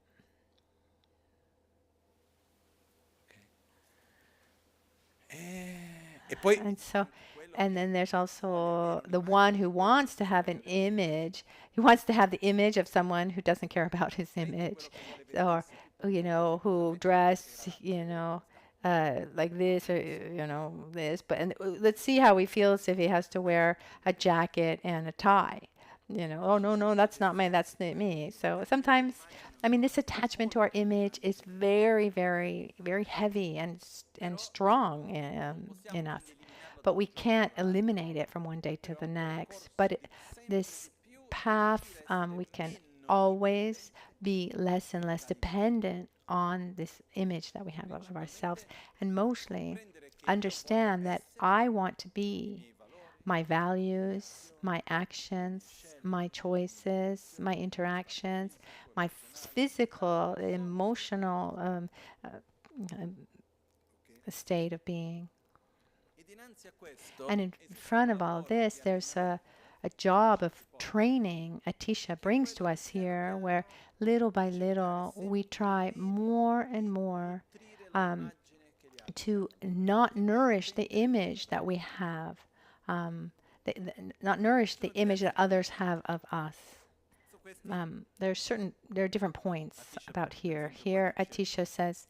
And then there's also the one who wants to have an image. He wants to have the image of someone who doesn't care about his image, or who dress, like this, or this. But let's see how he feels if he has to wear a jacket and a tie. Oh no, that's not me. So sometimes, this attachment to our image is very, very, very heavy and strong in us. But we can't eliminate it from one day to the next. But this path, we can always be less and less dependent on this image that we have of ourselves, and mostly understand that I want to be my values, my actions, my choices, my interactions, my physical, emotional state of being. And in front of all this, there's a job of training Atisha brings to us here, where little by little we try more and more to not nourish the image that we have, not nourish the image that others have of us. There are different points about here. Here, Atisha says,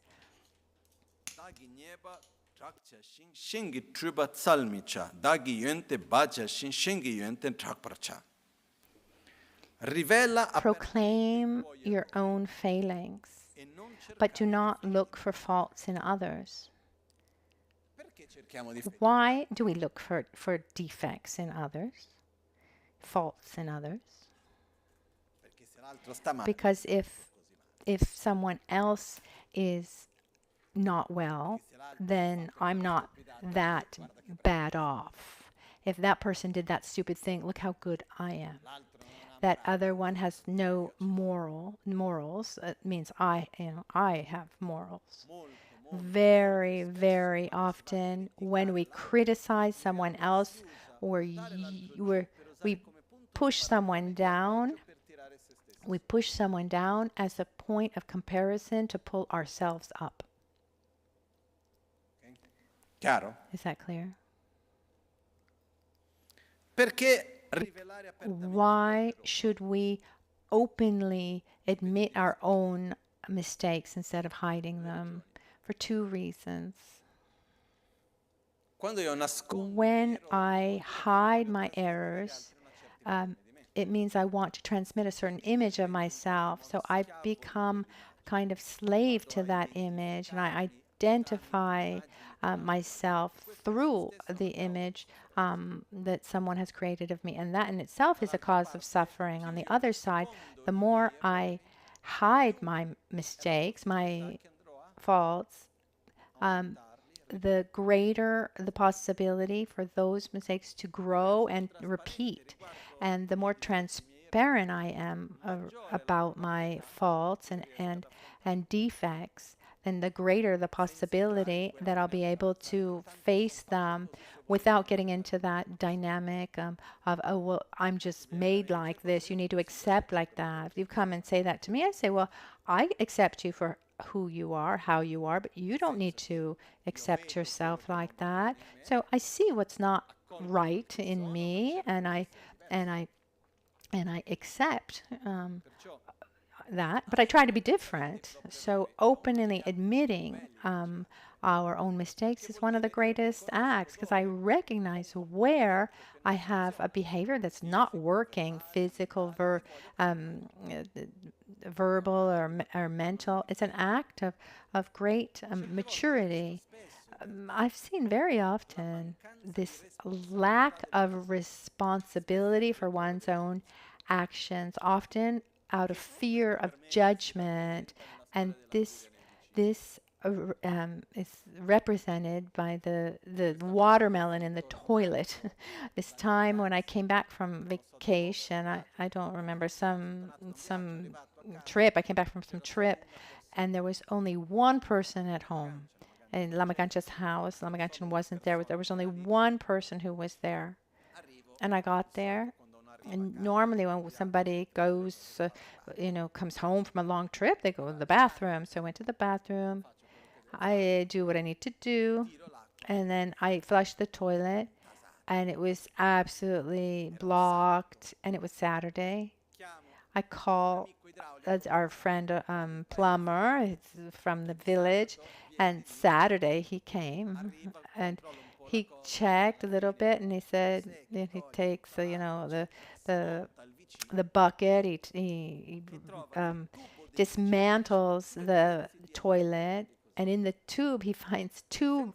proclaim your own failings, but do not look for faults in others. Why do we look for defects in others, faults in others? Because if someone else is not well, then I'm not that bad off. If that person did that stupid thing, look how good I am. That other one has no morals. It means I have morals. Very, very often when we criticize someone else, we push someone down. We push someone down as a point of comparison to pull ourselves up. Chiaro? Is that clear? Why should we openly admit our own mistakes instead of hiding them? For two reasons. When I hide my errors, it means I want to transmit a certain image of myself. So I become kind of slave to that image, and I identify myself through the image that someone has created of me. And that in itself is a cause of suffering. On the other side, the more I hide my mistakes, my faults, the greater the possibility for those mistakes to grow and repeat. And the more transparent I am about my faults and defects, then the greater the possibility that I'll be able to face them without getting into that dynamic of, oh, well, I'm just made like this. You need to accept like that. If you come and say that to me, I say, well, I accept you for who you are, how you are, but you don't need to accept yourself like that. So I see what's not right in me, and I accept that, but I try to be different. So openly admitting our own mistakes is one of the greatest acts, because I recognize where I have a behavior that's not working, physical, verbal or mental. It's an act of great maturity. I've seen very often this lack of responsibility for one's own actions, often out of fear of judgment, and this is represented by the watermelon in the toilet. This time when I came back from vacation, I don't remember, some trip. I came back from some trip, and there was only one person at home in Lama Gancha's house. Lama Ganchan wasn't there. There was only one person who was there, and I got there. And normally when somebody goes, comes home from a long trip, they go to the bathroom. So I went to the bathroom. I do what I need to do. And then I flushed the toilet. And it was absolutely blocked. And it was Saturday. I call our friend plumber from the village. And Saturday he came. And he checked a little bit, and he said, then he takes the bucket, he dismantles the toilet, and in the tube he finds 2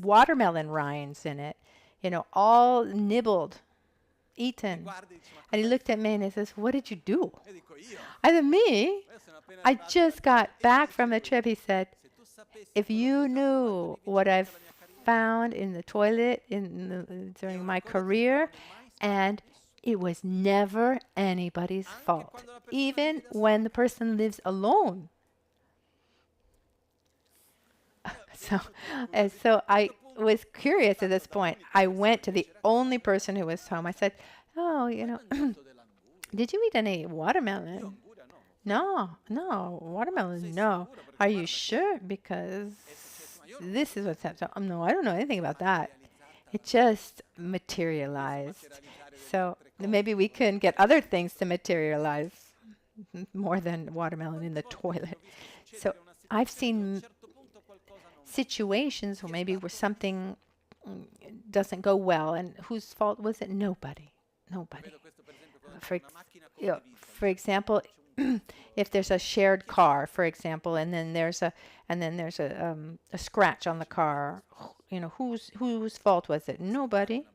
watermelon rinds in it, all nibbled, eaten. And he looked at me and he says, "What did you do?" I said, "Me? I just got back from the trip." He said, "If you knew what I've found in the toilet during my career, and it was never anybody's fault, even when the person lives alone. So I was curious at this point. I went to the only person who was home. I said, "Oh, did you eat any watermelon?" No, watermelon, no. Are you sure? Because this is what's happening. So, no, I don't know anything about that. It just materialized. So maybe we can get other things to materialize more than watermelon in the toilet. So I've seen situations where something doesn't go well, and whose fault was it? Nobody. For example, if there's a shared car, for example, and then there's a scratch on the car, whose fault was it? Nobody.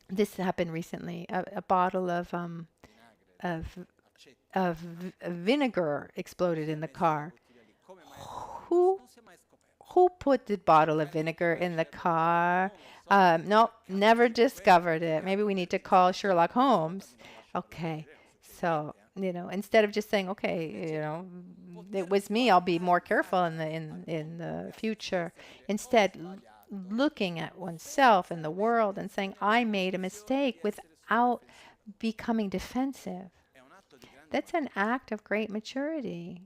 This happened recently. A bottle of vinegar exploded in the car. Who put the bottle of vinegar in the car? No, never discovered it. Maybe we need to call Sherlock Holmes. Okay, so instead of just saying, okay, it was me, I'll be more careful in the future. Instead, looking at oneself and the world and saying, I made a mistake, without becoming defensive. That's an act of great maturity.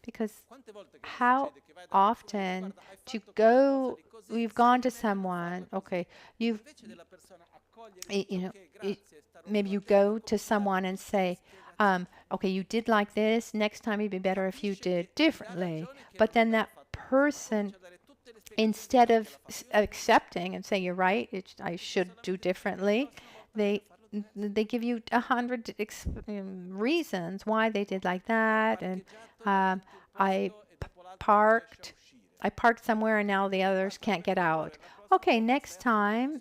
Because how often we've gone to someone, okay, maybe you go to someone and say, okay, you did like this, next time it'd be better if you did differently. But then that person, instead of accepting and saying, you're right, I should do differently, they give you 100 reasons why they did like that. And I parked somewhere and now the others can't get out. Okay, next time,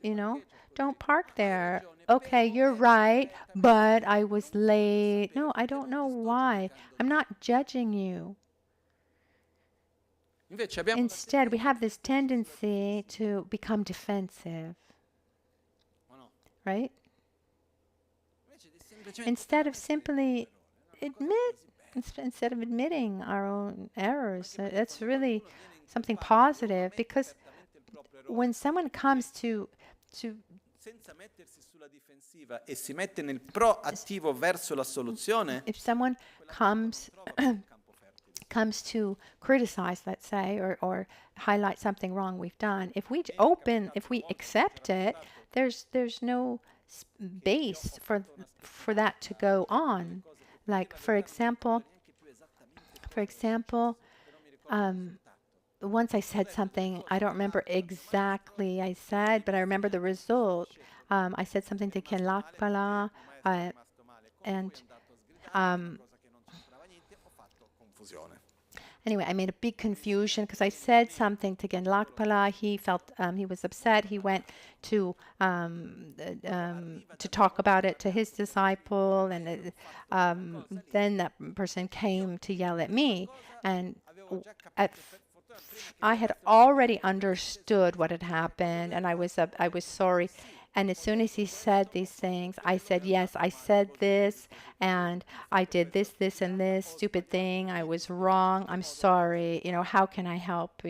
don't park there. Okay, you're right, but I was late. No, I don't know why. I'm not judging you. Instead, we have this tendency to become defensive, right? Instead of admitting our own errors, that's really something positive, because when someone comes to e si mette nel proattivo verso la soluzione, if someone comes to criticize, let's say, or highlight something wrong we've done, if we accept it, there's no base for that to go on. Like, for example, once I said something, I don't remember exactly I said, but I remember the result. I said something to Ken Lakpala, and anyway, I made a big confusion because I said something to Ken Lakpala. He felt he was upset. He went to talk about it to his disciple, and then that person came to yell at me. And I had already understood what had happened, and I was sorry. And as soon as he said these things, I said, yes, I said this, and I did this, and this stupid thing. I was wrong. I'm sorry. How can I help,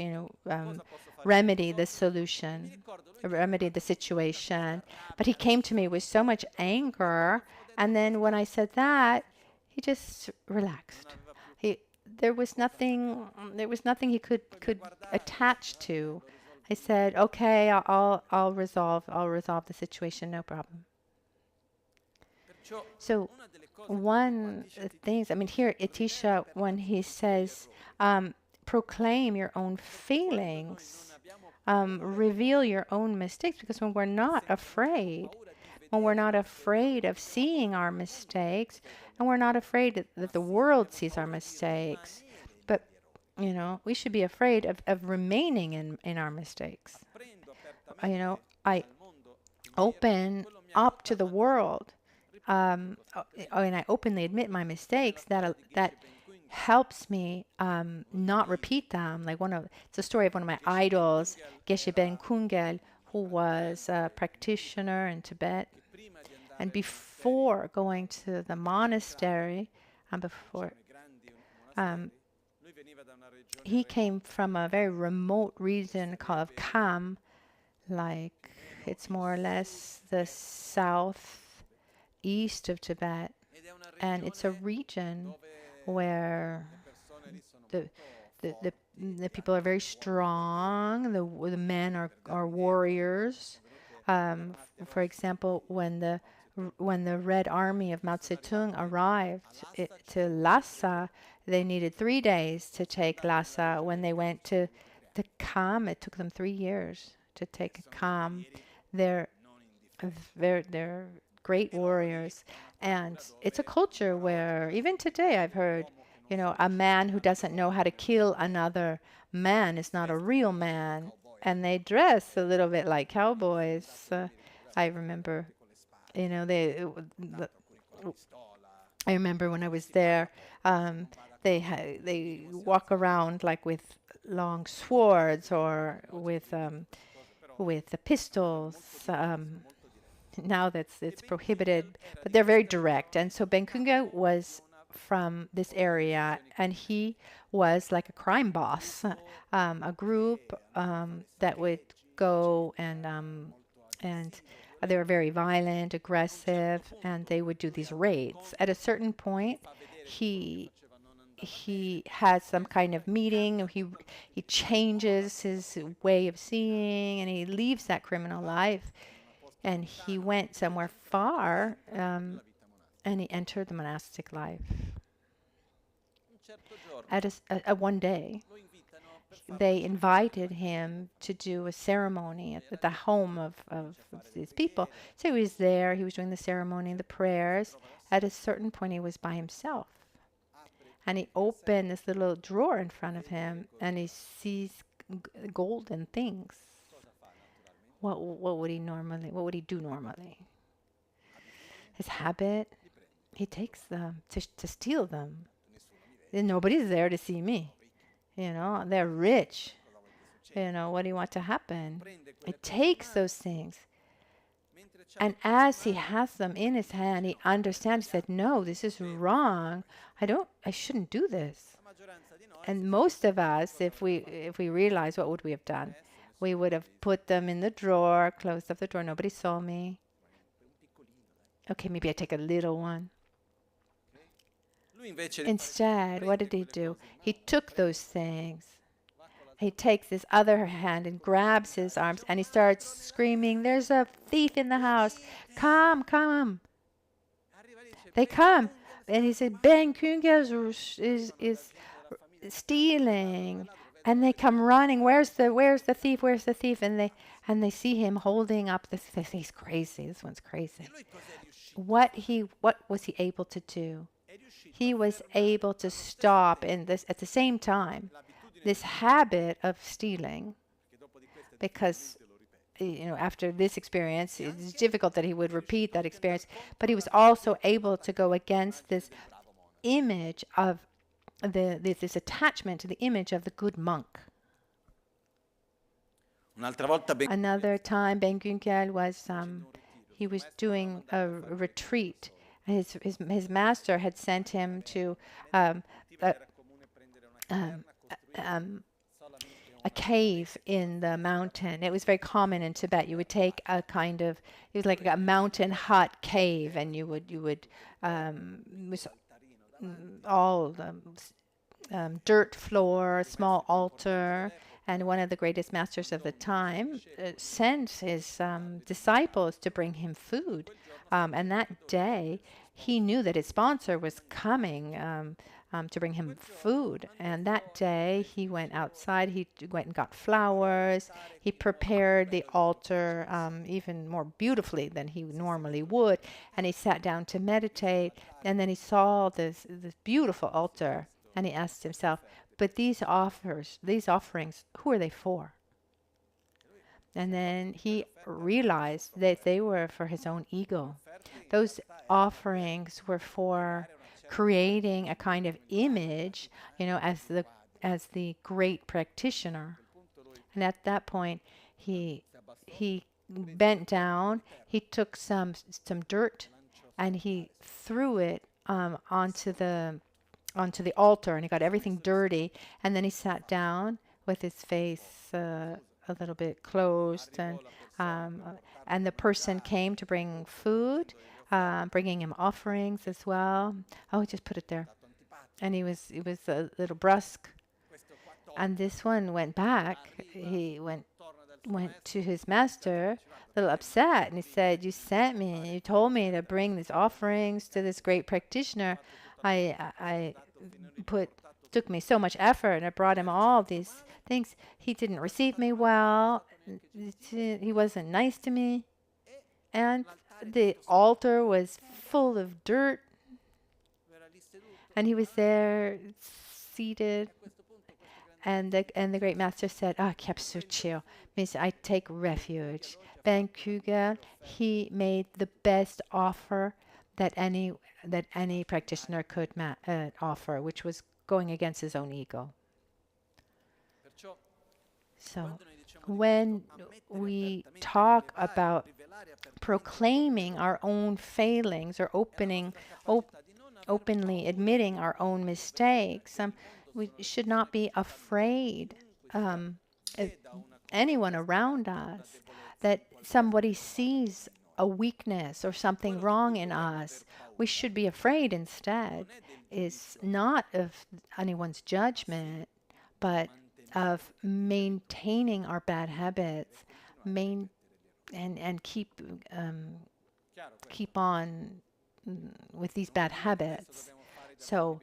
remedy the solution, remedy the situation? But he came to me with so much anger. And then when I said that, he just relaxed. There was nothing he could attach to. I said, okay, I'll resolve the situation, no problem. So one of the things, here Itisha, when he says, proclaim your own feelings, reveal your own mistakes, because when we're not afraid of seeing our mistakes, and we're not afraid that the world sees our mistakes, but we should be afraid of remaining in our mistakes. I open up to the world, and I openly admit my mistakes. That helps me not repeat them. Like it's a story of one of my idols, Geshe Ben Kungel, who was a practitioner in Tibet. And before going to the monastery, he came from a very remote region called Kham, like it's more or less the southeast of Tibet. And it's a region where the people are very strong. The men are warriors. For example, when the Red Army of Mao Zedong arrived to Lhasa, they needed 3 days to take Lhasa. When they went to Kham, it took them 3 years to take Kham. They're great warriors, and it's a culture where even today I've heard, a man who doesn't know how to kill another man is not a real man, and they dress a little bit like cowboys. I remember, I remember when I was there, they walk around like with long swords or with the pistols. Now it's prohibited, but they're very direct. And so Benkunga was from this area, and he was like a crime boss, a group that would go and they were very violent, aggressive, and they would do these raids. At a certain point, he has some kind of meeting, or he changes his way of seeing, and he leaves that criminal life, and he went somewhere far, and he entered the monastic life. At one day, they invited him to do a ceremony at the home of these people. So he was there, he was doing the ceremony, the prayers. At a certain point, he was by himself. And he opened this little drawer in front of him, and he sees golden things. What would he do normally? His habit, he takes them to steal them. And nobody's there to see me. They're rich. What do you want to happen? He takes those things. And as he has them in his hand, he understands, he said, no, this is wrong. I shouldn't do this. And most of us, if we realize, what would we have done? We would have put them in the drawer, closed up the drawer. Nobody saw me. Okay, maybe I take a little one. Instead, what did he do? He took those things. He takes his other hand and grabs his arms, and he starts screaming, there's a thief in the house. Come. They come. And he said, Ben Kunga is stealing. And they come running. Where's the thief? Where's the thief? And they see him holding up this. They say, he's crazy. This one's crazy. What was he able to do? He was able to stop at the same time this habit of stealing, because after this experience, it's difficult that he would repeat that experience. But he was also able to go against this image of this attachment to the image of the good monk. Another time, Ben Gunkel was doing a retreat. His master had sent him to a cave in the mountain. It was very common in Tibet. You would take it was like a mountain hut cave, and you would all dirt floor, small altar. And one of the greatest masters of the time sent his disciples to bring him food. And that day, he knew that his sponsor was coming to bring him food. And that day, he went outside. He went and got flowers. He prepared the altar even more beautifully than he normally would. And he sat down to meditate. And then he saw this beautiful altar. And he asked himself, but these offerings, who are they for? And then he realized that they were for his own ego. Those offerings were for creating a kind of image, as the great practitioner. And at that point, he bent down. He took some dirt, and he threw it onto the altar, and he got everything dirty. And then he sat down with his face a little bit closed, and the person came to bring food, bringing him offerings as well. Oh, just put it there. And he was a little brusque. And this one went back. He went to his master, a little upset, and he said, "You sent me. You told me to bring these offerings to this great practitioner. I took me so much effort, and I brought him all these things. He didn't receive me well. He wasn't nice to me, and the altar was full of dirt, and he was there seated." And the great master said, Kyapsuchio means I take refuge. Ben Kuge, he made the best offer that any practitioner could offer, which was going against his own ego. So when we talk about proclaiming our own failings or openly admitting our own mistakes, we should not be afraid anyone around us that somebody sees a weakness or something wrong in us. We should be afraid instead is not of anyone's judgment, but of maintaining our bad habits, and keep on with these bad habits. So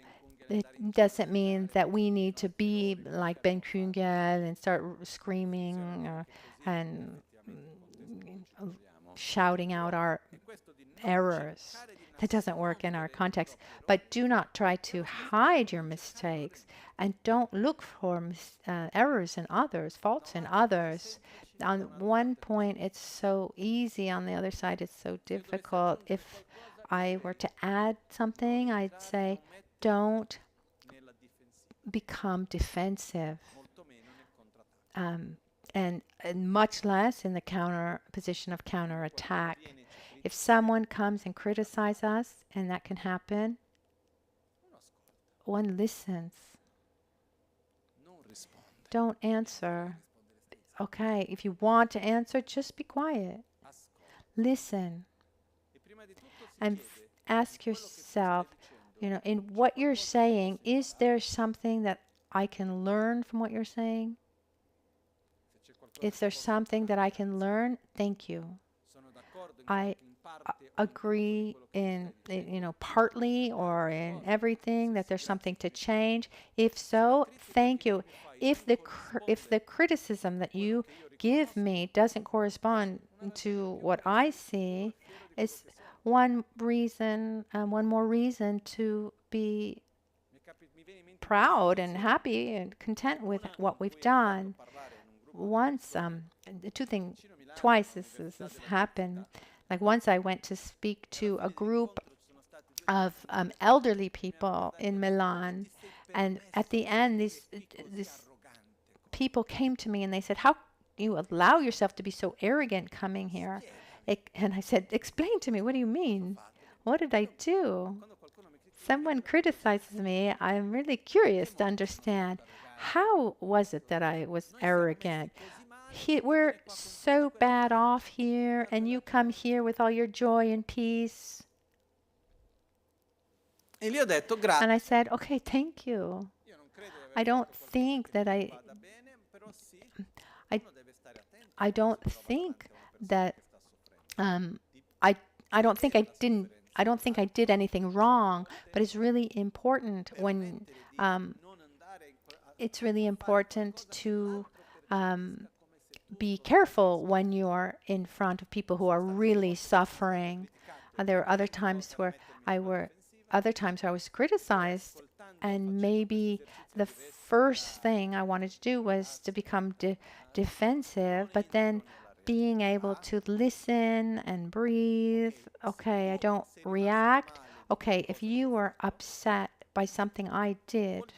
it doesn't mean that we need to be like Ben Kungel and start screaming and shouting out our errors. That doesn't work in our context. But do not try to hide your mistakes, and don't look for errors in others, faults in others. On one point, it's so easy. On the other side, it's so difficult. If I were to add something, I'd say, don't become defensive, and much less in the position of counterattack. If someone comes and criticizes us, and that can happen, one listens. Don't answer. Okay, if you want to answer, just be quiet. Listen. And ask yourself, in what you're saying, is there something that I can learn from what you're saying? If there's something that I can learn, thank you. I agree in, partly or in everything that there's something to change. If so, thank you. If the criticism that you give me doesn't correspond to what I see, it's one more reason to be proud and happy and content with what we've done. Twice this has happened. Like once I went to speak to a group of elderly people in Milan, and at the end, these people came to me and they said, "How you allow yourself to be so arrogant coming here?" And I said, "Explain to me, what do you mean? What did I do?" Someone criticizes me. I'm really curious to understand, how was it that I was arrogant? We're so bad off here, and you come here with all your joy and peace. And I said, okay, thank you. I don't think that I don't think that I don't think I did anything wrong, but it's really important to be careful when you're in front of people who are really suffering. There were other times where I was criticized, and maybe the first thing I wanted to do was to become defensive, but then being able to listen and breathe. Okay, I don't react. okay, if you were upset by something I did,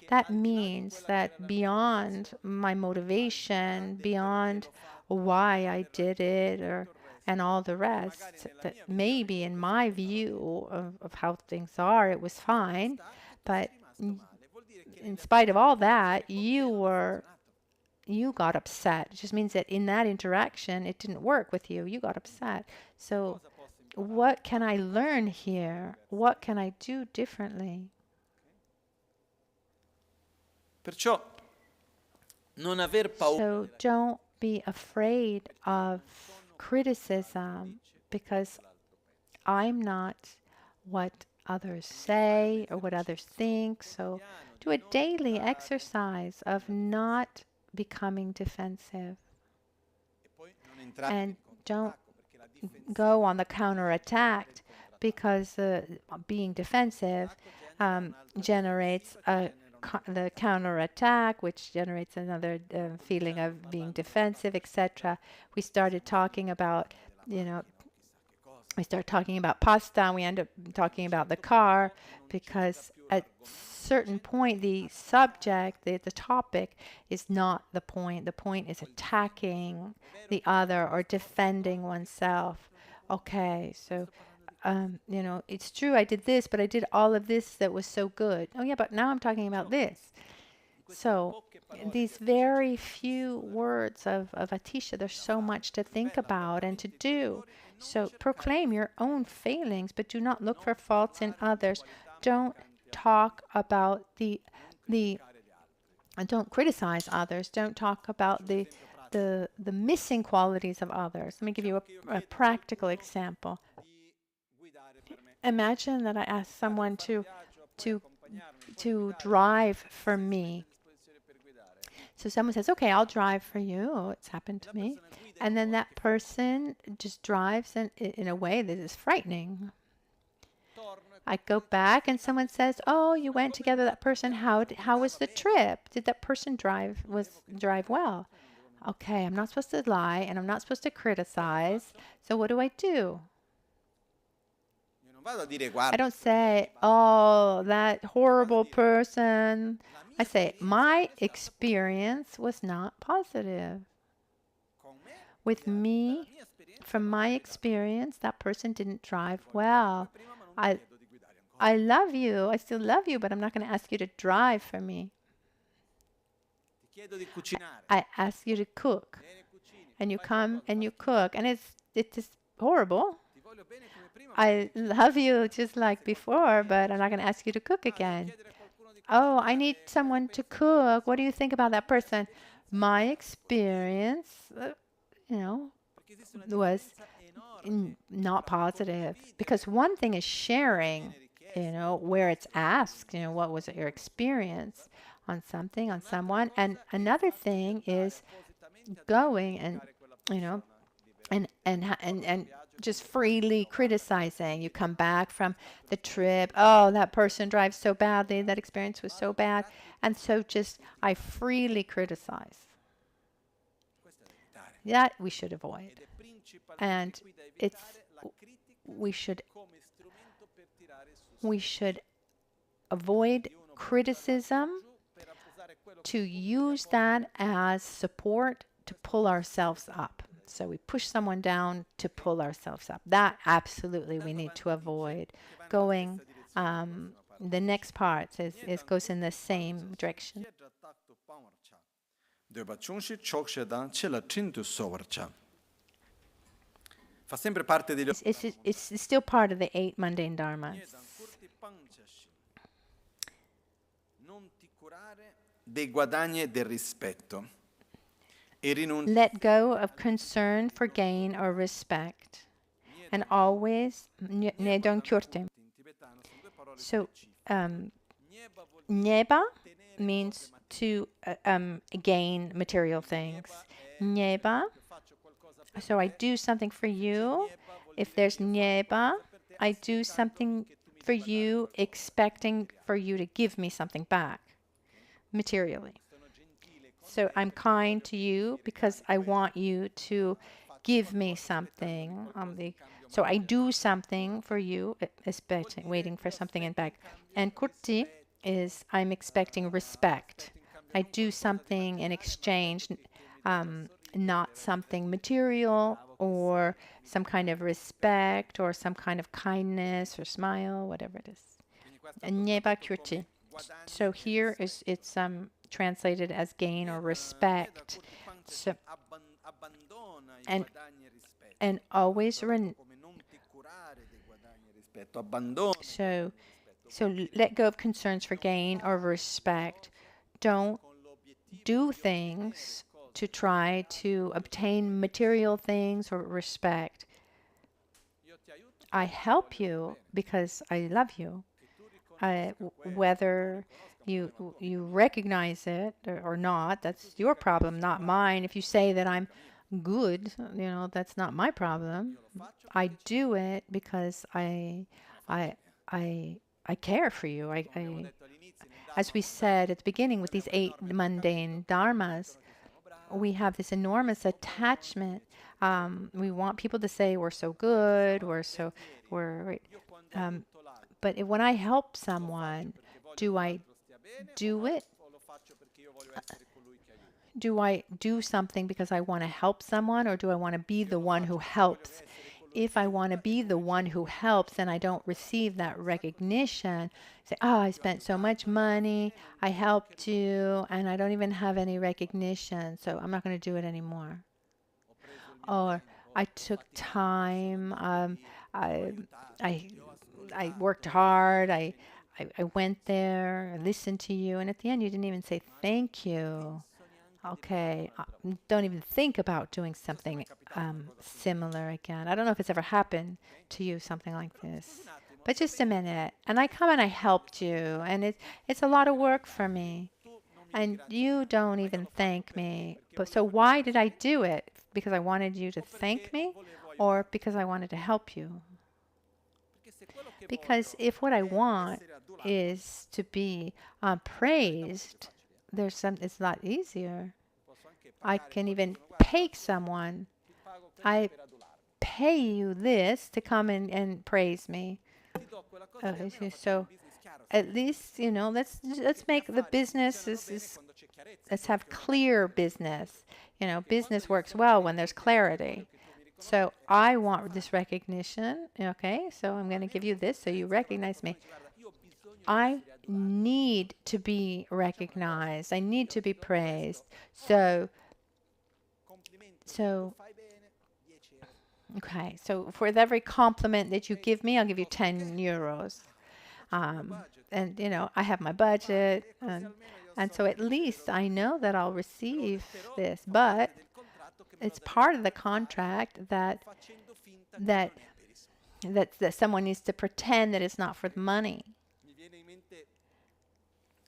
that means that beyond my motivation, beyond why I did it, and all the rest, that maybe in my view of how things are, it was fine, but in spite of all that, you got upset. It just means that in that interaction, it didn't work with you. You got upset. So what can I learn here? What can I do differently? Perciò non aver paura. So don't be afraid of criticism, because I'm not what others say or what others think. So do a daily exercise of not becoming defensive. And don't go on the counterattack, because being defensive generates the counterattack, which generates another feeling of being defensive, etc. We started talking about, we start talking about pasta, and we end up talking about the car, because at certain point the subject, the topic is not the point. The point is attacking the other or defending oneself. Okay, so it's true I did this, but I did all of this that was so good. Oh yeah, but now I'm talking about this. So these very few words of Atisha, there's so much to think about and to do. So proclaim your own failings, but do not look for faults in others. Don't talk about don't criticize others. Don't talk about the missing qualities of others. Let me give you a practical example. Imagine that I ask someone to drive for me. So someone says, okay, I'll drive for you. Oh, it's happened to me. And then that person just drives in a way that is frightening. I go back and someone says, oh, you went together, that person. How was the trip? Did that person drive well? Okay, I'm not supposed to lie and I'm not supposed to criticize. So what do? I don't say, oh, that horrible person. I say, my experience was not positive. With me, from my experience, that person didn't drive well. I love you. I still love you, but I'm not going to ask you to drive for me. I ask you to cook. And you come and you cook. And it's just horrible. I love you just like before, but I'm not going to ask you to cook again. Oh, I need someone to cook. What do you think about that person? My experience, was not positive. Because one thing is sharing, where it's asked, what was your experience on something, on someone. And another thing is going and, and just freely criticizing. You come back from the trip. Oh, that person drives so badly. That experience was so bad. And so I freely criticize. That we should avoid. And we should avoid criticism, to use that as support to pull ourselves up. So we push someone down to pull ourselves up. That absolutely we need to avoid. Going, the next part goes in the same direction. It's still part of the 8 mundane dharmas. Dei guadagni e del rispetto. Let go of concern for gain or respect, and always nedon kyorte. So nyeba means to gain material things. Nyeba, so I do something for you. If there's nyeba, I do something for you expecting for you to give me something back materially. So I'm kind to you because I want you to give me something. So I do something for you, expecting, waiting for something in back. And kurti is I'm expecting respect. I do something in exchange, not something material or some kind of respect or some kind of kindness or smile, whatever it is. Nyeba kurti. So here is it's translated as gain or respect. So and and always so let go of concerns for gain or respect. Don't do things to try to obtain material things or respect. I help you because I love you. Whether you recognize it or not, that's your problem, not mine. If you say that I'm good, that's not my problem. I do it because I I I care for you. As we said at the beginning with these 8 mundane dharmas, we have this enormous attachment. We want people to say we're so good, we're but when I help someone, do I do it? Do I do something because I want to help someone, or do I want to be the one who helps? If I want to be the one who helps and I don't receive that recognition, say, oh, I spent so much money, I helped you, and I don't even have any recognition, so I'm not going to do it anymore. Or I took time, I, I, I worked hard, I went there, I listened to you, and at the end you didn't even say thank you. Okay, don't even think about doing something similar again. I don't know if it's ever happened to you, something like this. But just a minute. And I come and I helped you, and it's a lot of work for me. And you don't even thank me. But so why did I do it? Because I wanted you to thank me, or because I wanted to help you? Because if what I want is to be praised, it's a lot easier. I can even pay someone. I pay you this to come and praise me. So at least, let's make the business let's have clear business. Business works well when there's clarity. So I want this recognition. Okay, so I'm going to give you this so you recognize me. I need to be recognized. I need to be praised. So okay, so for every compliment that you give me, I'll give you 10 euros. And, I have my budget. And so at least I know that I'll receive this. But it's part of the contract that someone needs to pretend that it's not for the money.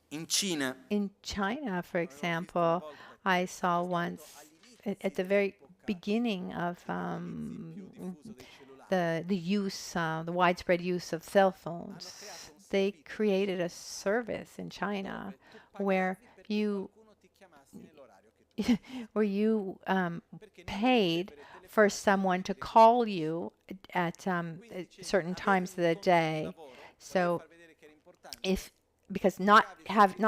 In China, for example, I saw once at the very beginning of the widespread use of cell phones, they created a service in China where you paid for someone to call you at certain times of the day. So because not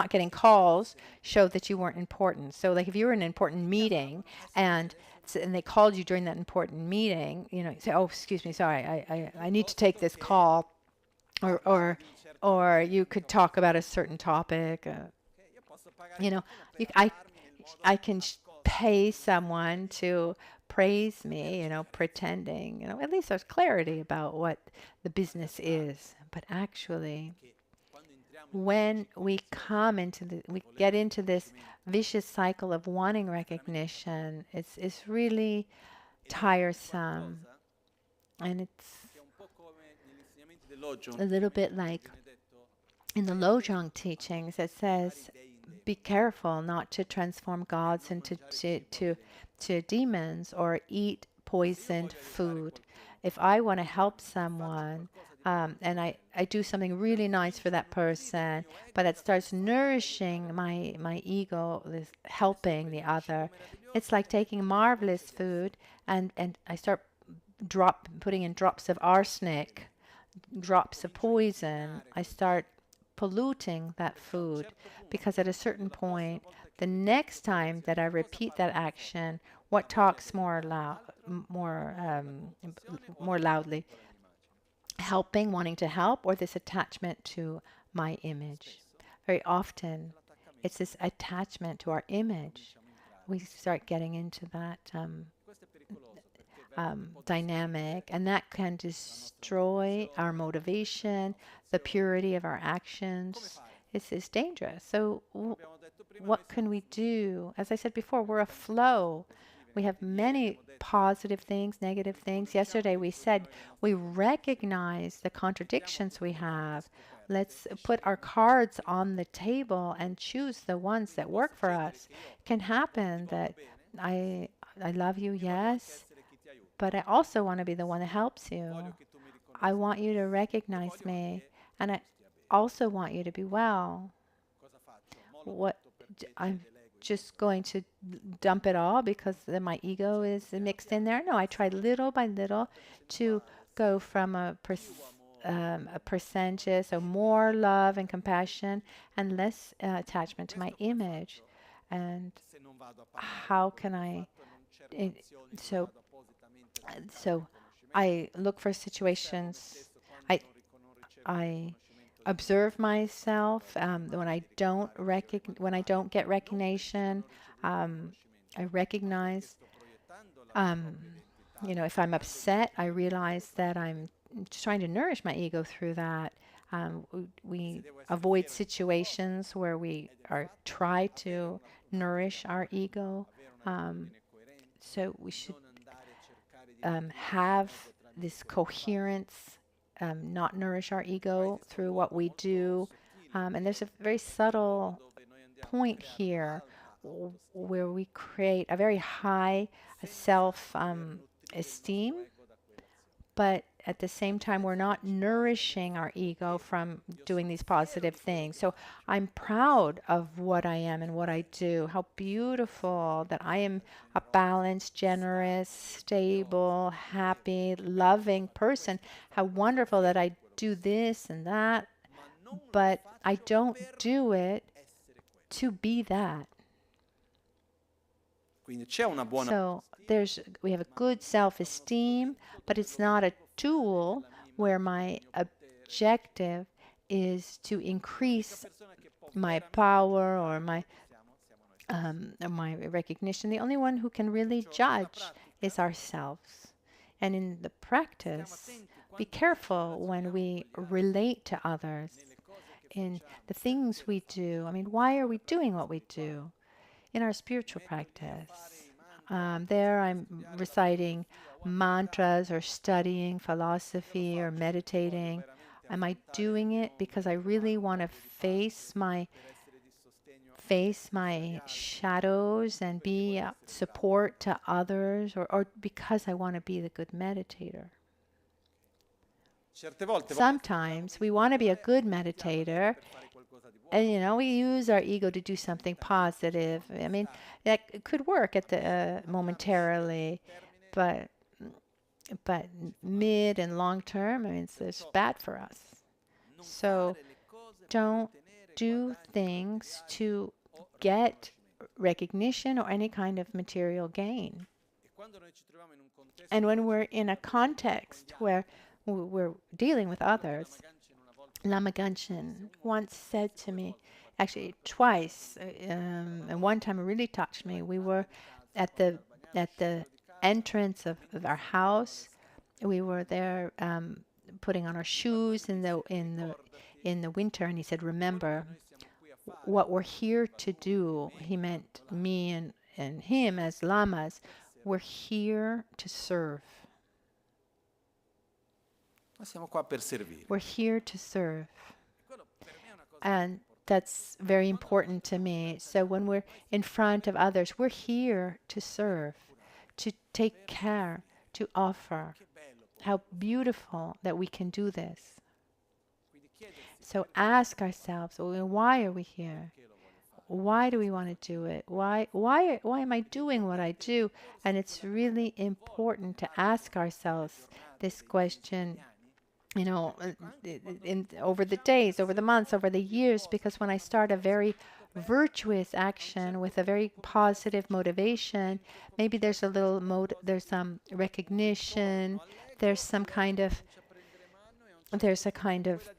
getting calls showed that you weren't important. So like if you were in an important meeting and they called you during that important meeting, you say, "Oh, excuse me, sorry, I need to take this call," or you could talk about a certain topic. I can pay someone to praise me, pretending, at least there's clarity about what the business is. But actually, when we get into this vicious cycle of wanting recognition, it's really tiresome. And it's a little bit like in the Lojong teachings, it says, be careful not to transform gods into to demons or eat poisoned food. If I want to help someone, and I do something really nice for that person, but it starts nourishing my ego, this helping the other. It's like taking marvelous food and I start putting in drops of arsenic, drops of poison, I start polluting that food, because at a certain point, the next time that I repeat that action, what talks more loudly? Helping, wanting to help, or this attachment to my image? Very often, it's this attachment to our image. We start getting into that dynamic, and that can destroy our motivation, the purity of our actions. It's dangerous. So what can we do? As I said before, we're a flow. We have many positive things, negative things. Yesterday we said we recognize the contradictions we have. Let's put our cards on the table and choose the ones that work for us. It can happen that I love you, yes, but I also want to be the one that helps you. I want you to recognize me, and I also want you to be well. I'm just going to dump it all because then my ego is mixed in there? No, I try little by little to go from a percentage, so more love and compassion and less attachment to my image. And how can I? So I look for situations. I observe myself when I don't get recognition. I recognize. If I'm upset, I realize that I'm trying to nourish my ego through that. We avoid situations where we try to nourish our ego. So we should have this coherence, not nourish our ego through what we do. And there's a very subtle point here where we create a very high self-esteem, but at the same time, we're not nourishing our ego from doing these positive things. So I'm proud of what I am and what I do. How beautiful that I am a balanced, generous, stable, happy, loving person. How wonderful that I do this and that, but I don't do it to be that. So we have a good self-esteem, but it's not a tool where my objective is to increase my power or my recognition. The only one who can really judge is ourselves. And in the practice, be careful when we relate to others in the things we do. I mean, why are we doing what we do? In our spiritual practice, there I'm reciting mantras or studying philosophy or meditating. Am I doing it because I really want to face my shadows and be support to others, or because I want to be the good meditator? Sometimes we want to be a good meditator, and we use our ego to do something positive. I mean, that could work at the momentarily, but mid and long term, I mean, it's bad for us. So don't do things to get recognition or any kind of material gain. And when we're in a context where we're dealing with others, Lama Michel once said to me, actually twice, and one time it really touched me. We were at the entrance of our house. We were there putting on our shoes in the winter, and he said, "Remember, what we're here to do." He meant me and him as lamas. We're here to serve. We're here to serve. And that's very important to me. So when we're in front of others, we're here to serve, to take care, to offer. How beautiful that we can do this. So ask ourselves, well, why are we here? Why do we want to do it? Why am I doing what I do? And it's really important to ask ourselves this question, you know, over the days, over the months, over the years, because when I start a very virtuous action with a very positive motivation, maybe there's a little there's some recognition, there's some kind of there's a kind of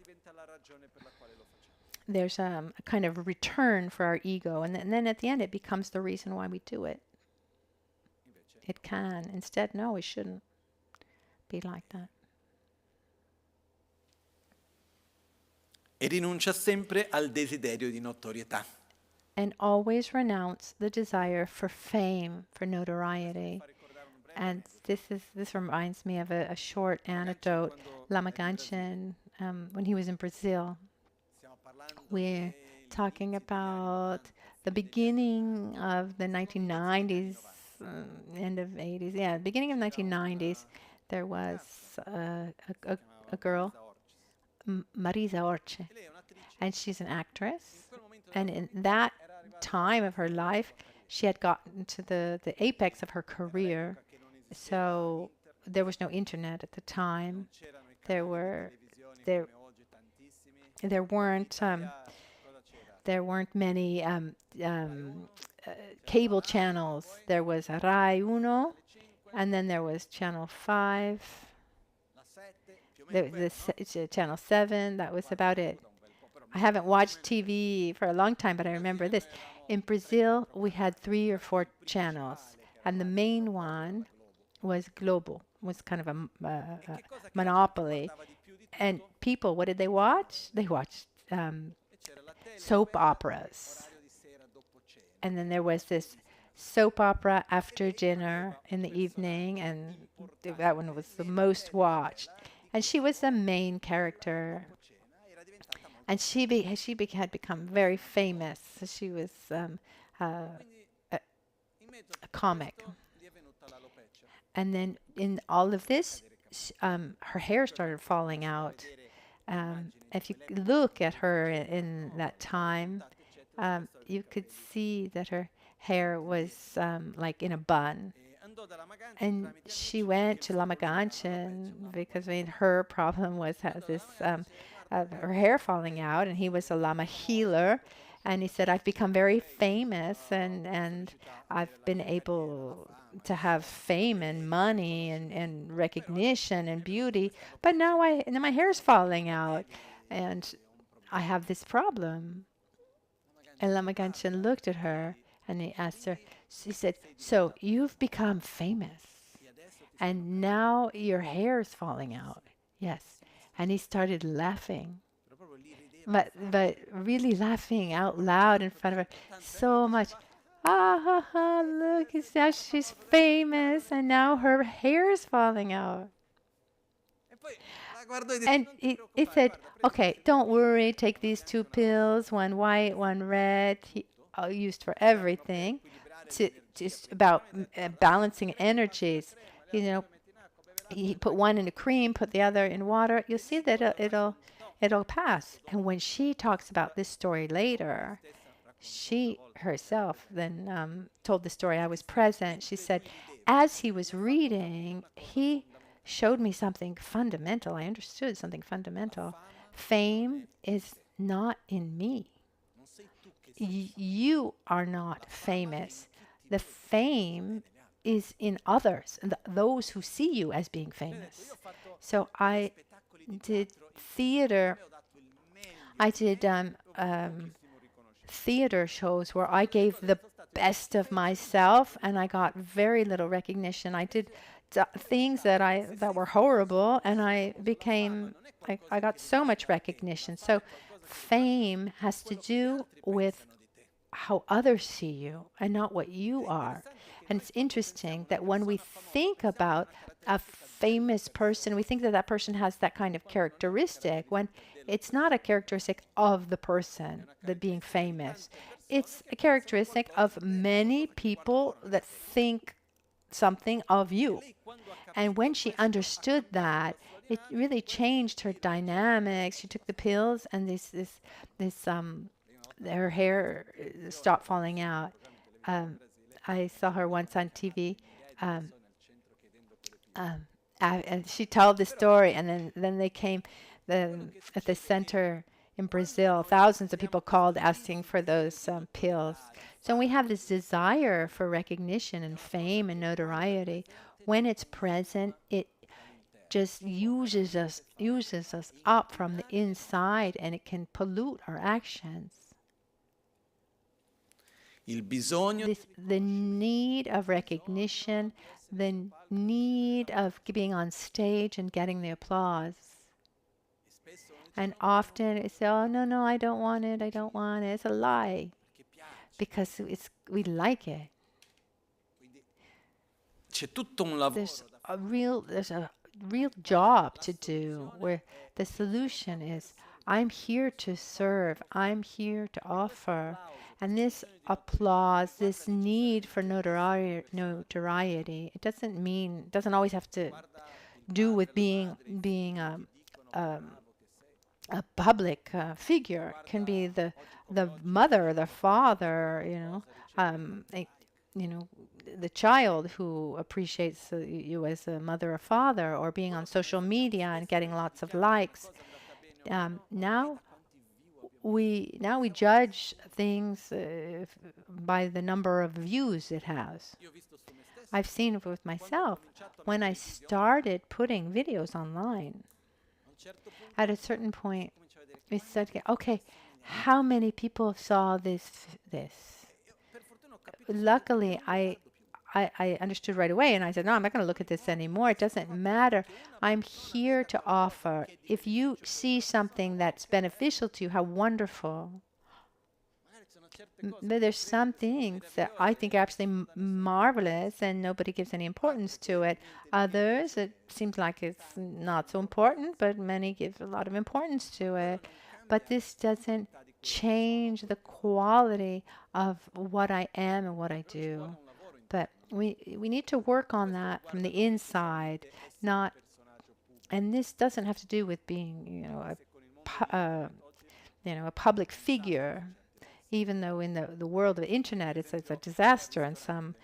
there's a kind of return for our ego, and then at the end it becomes the reason why we do it. It can. Instead, no, it shouldn't be like that. E rinuncia sempre al desiderio di notorietà. And always renounce the desire for fame, for notoriety. And this reminds me of a short anecdote. Lama Ganchen, when he was in Brazil, we're talking about the beginning of the 1990s, end of 80s. Yeah, beginning of 1990s, there was a girl, Marisa Orche, and she's an actress. And in that time of her life, she had gotten to the apex of her career. So there was no internet at the time. There weren't many cable channels. There was Rai Uno, and then there was Channel 5. There was Channel 7. That was about it. I haven't watched TV for a long time, but I remember this. In Brazil, we had 3 or 4 channels, and the main one was Globo, was kind of a monopoly. And people, what did they watch? They watched soap operas. And then there was this soap opera after dinner in the evening, and that one was the most watched. And she was the main character. And she had become very famous. She was a comic. And then in all of this, her hair started falling out. If you look at her in that time, you could see that her hair was like in a bun. And she went to Lama Ganchen because her problem was this her hair falling out, and he was a Lama healer. And he said, I've become very famous, and I've been able to have fame and money and recognition and beauty, but now my hair's falling out, and I have this problem. And Lama Ganchen looked at her, and he asked her, he said, so you've become famous, and now your hair's falling out. Yes. And he started laughing, but really laughing out loud in front of her so much. Ha ha, look, now she's famous, and now her hair's falling out. And he said, okay, don't worry, take these 2 pills, one white, one red, used for everything, just about balancing energies. You know, he put one in a cream, put the other in water. You'll see that it'll pass. And when she talks about this story later, she herself then told the story. I was present. She said, as he was reading, he showed me something fundamental. I understood something fundamental. Fame is not in me. You are not famous. The fame is in others, and those who see you as being famous. So I did theater. I did theater shows where I gave the best of myself, and I got very little recognition. I did things that were horrible, and I got so much recognition. So fame has to do with how others see you and not what you are. And it's interesting that when we think about a famous person, we think that that person has that kind of characteristic, when it's not a characteristic of the person, the being famous. It's a characteristic of many people that think something of you. And when she understood that, it really changed her dynamics. She took the pills, and her hair stopped falling out. I saw her once on TV. Um, and she told the story, and then they came at the center in Brazil. Thousands of people called asking for those pills. So we have this desire for recognition and fame and notoriety. When it's present, it just uses us up from the inside, and it can pollute our actions. The need of recognition, the need of being on stage and getting the applause. And often it's, oh, no, I don't want it, I don't want it. It's a lie. Because we like it. There's a real job to do where the solution is, I'm here to serve, I'm here to offer. And this applause, this need for notoriety, it doesn't always have to do with being a public figure. It can be the mother, the father, the child who appreciates you as a mother or father, or being on social media and getting lots of likes. Now we judge things by the number of views it has. I've seen it with myself. When I started putting videos online, at a certain point, we started, okay, how many people saw this? Luckily, I understood right away, and I said, no, I'm not going to look at this anymore. It doesn't matter. I'm here to offer. If you see something that's beneficial to you, how wonderful. But there's some things that I think are absolutely marvelous, and nobody gives any importance to it. Others, it seems like it's not so important, but many give a lot of importance to it. But this doesn't change the quality of what I am and what I do. But we need to work on that from the inside, and this doesn't have to do with being, a public figure. Even though in the world of the internet it's a disaster in some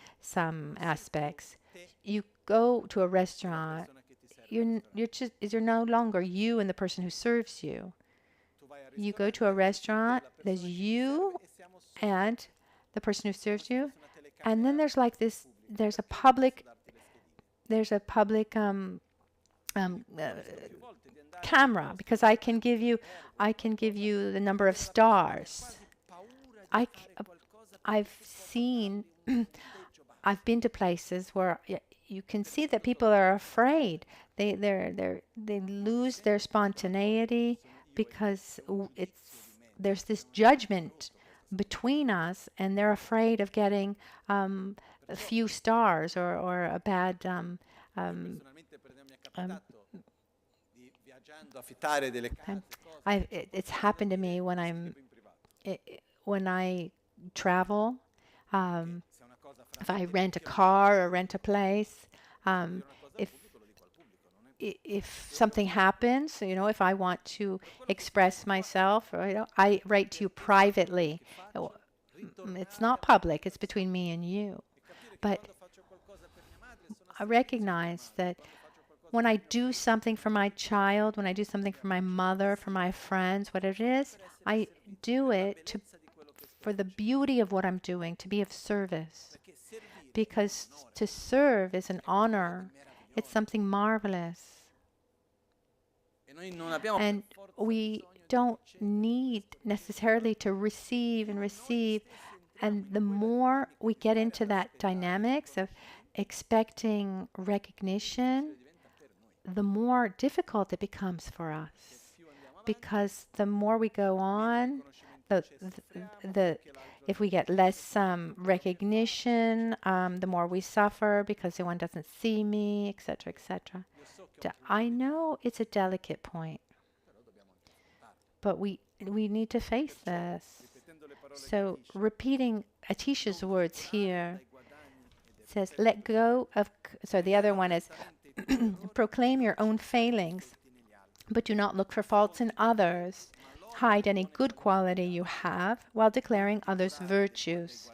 aspects. You go to a restaurant, you're no longer you and the person who serves you. You go to a restaurant, there's you and the person who serves you, and then there's like this. There's a public camera, because I can give you the number of stars. I've been to places where you can see that people are afraid. They lose their spontaneity because there's this judgment between us, and they're afraid of getting a few stars or a bad. It's happened to me when I travel, if I rent a car or rent a place, if something happens, if I want to express myself, I write to you privately. It's not public, it's between me and you. But I recognize that when I do something for my child, when I do something for my mother, for my friends, whatever it is, I do it for the beauty of what I'm doing, to be of service. Because to serve is an honor. It's something marvelous. And we don't need necessarily to receive and receive. And the more we get into that dynamics of expecting recognition, the more difficult it becomes for us. Because the more we go on, if we get less recognition, the more we suffer because one doesn't see me, etc., etc. I know it's a delicate point, but we need to face this. So repeating Atisha's words here, says, let go of, so the other one is, proclaim your own failings, but do not look for faults in others. hide any good quality you have while declaring others' virtues.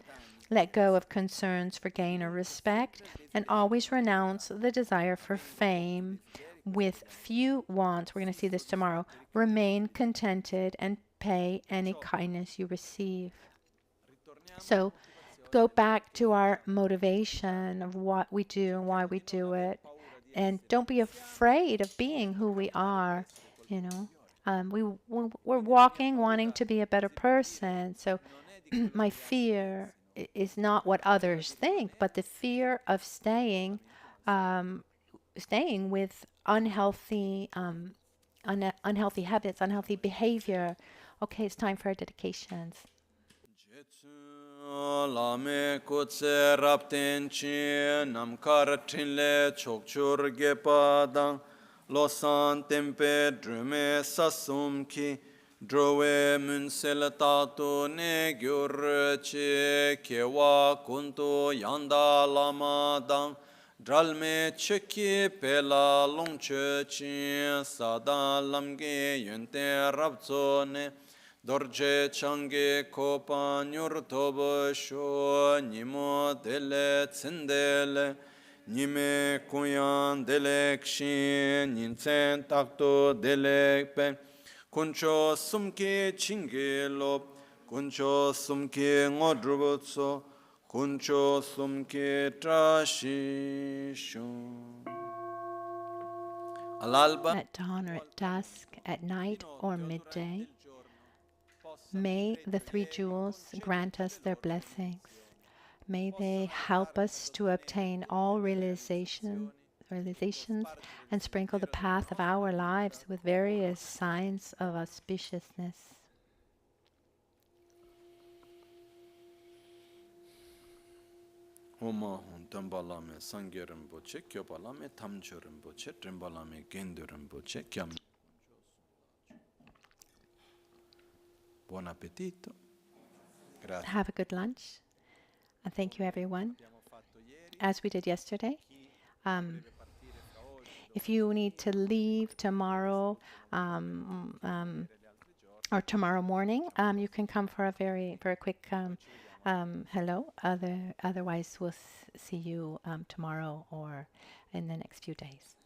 Let go of concerns for gain or respect, and always renounce the desire for fame. With few wants, we're going to see this tomorrow, remain contented and pay any kindness you receive. So go back to our motivation of what we do and why we do it. And don't be afraid of being who we are, you know. We're walking wanting to be a better person. So my fear is not what others think, but the fear of staying with unhealthy habits, unhealthy behavior. Okay, it's time for our dedications. Lame kutse rapten chi namkar trinle chokchur gepadang losan tempe drume sasum ki drowe munsel tatu ne gyur chi kewa kuntu yanda lama dang dralme cheki pela longche chi sada lamge yente rabzo ne Dorje change kopa nyur tobo sho nimo dele tsindele nime kuyan dele kshin ninsen takto dele pe kuncho sumke chinge lop kuncho sumke ngodrubotso kuncho sumke trashi sho. At dawn or at dusk, at night or midday, may the three jewels grant us their blessings. May they help us to obtain all realizations and sprinkle the path of our lives with various signs of auspiciousness. Oma hun tambalame sangerimboche, kyobalame tamchorimboche, trimbalame genderimboche, kyam. Buon appetito. Grazie. Have a good lunch. And thank you, everyone. As we did yesterday, if you need to leave tomorrow or tomorrow morning, you can come for a very quick hello. Otherwise, we'll see you tomorrow or in the next few days.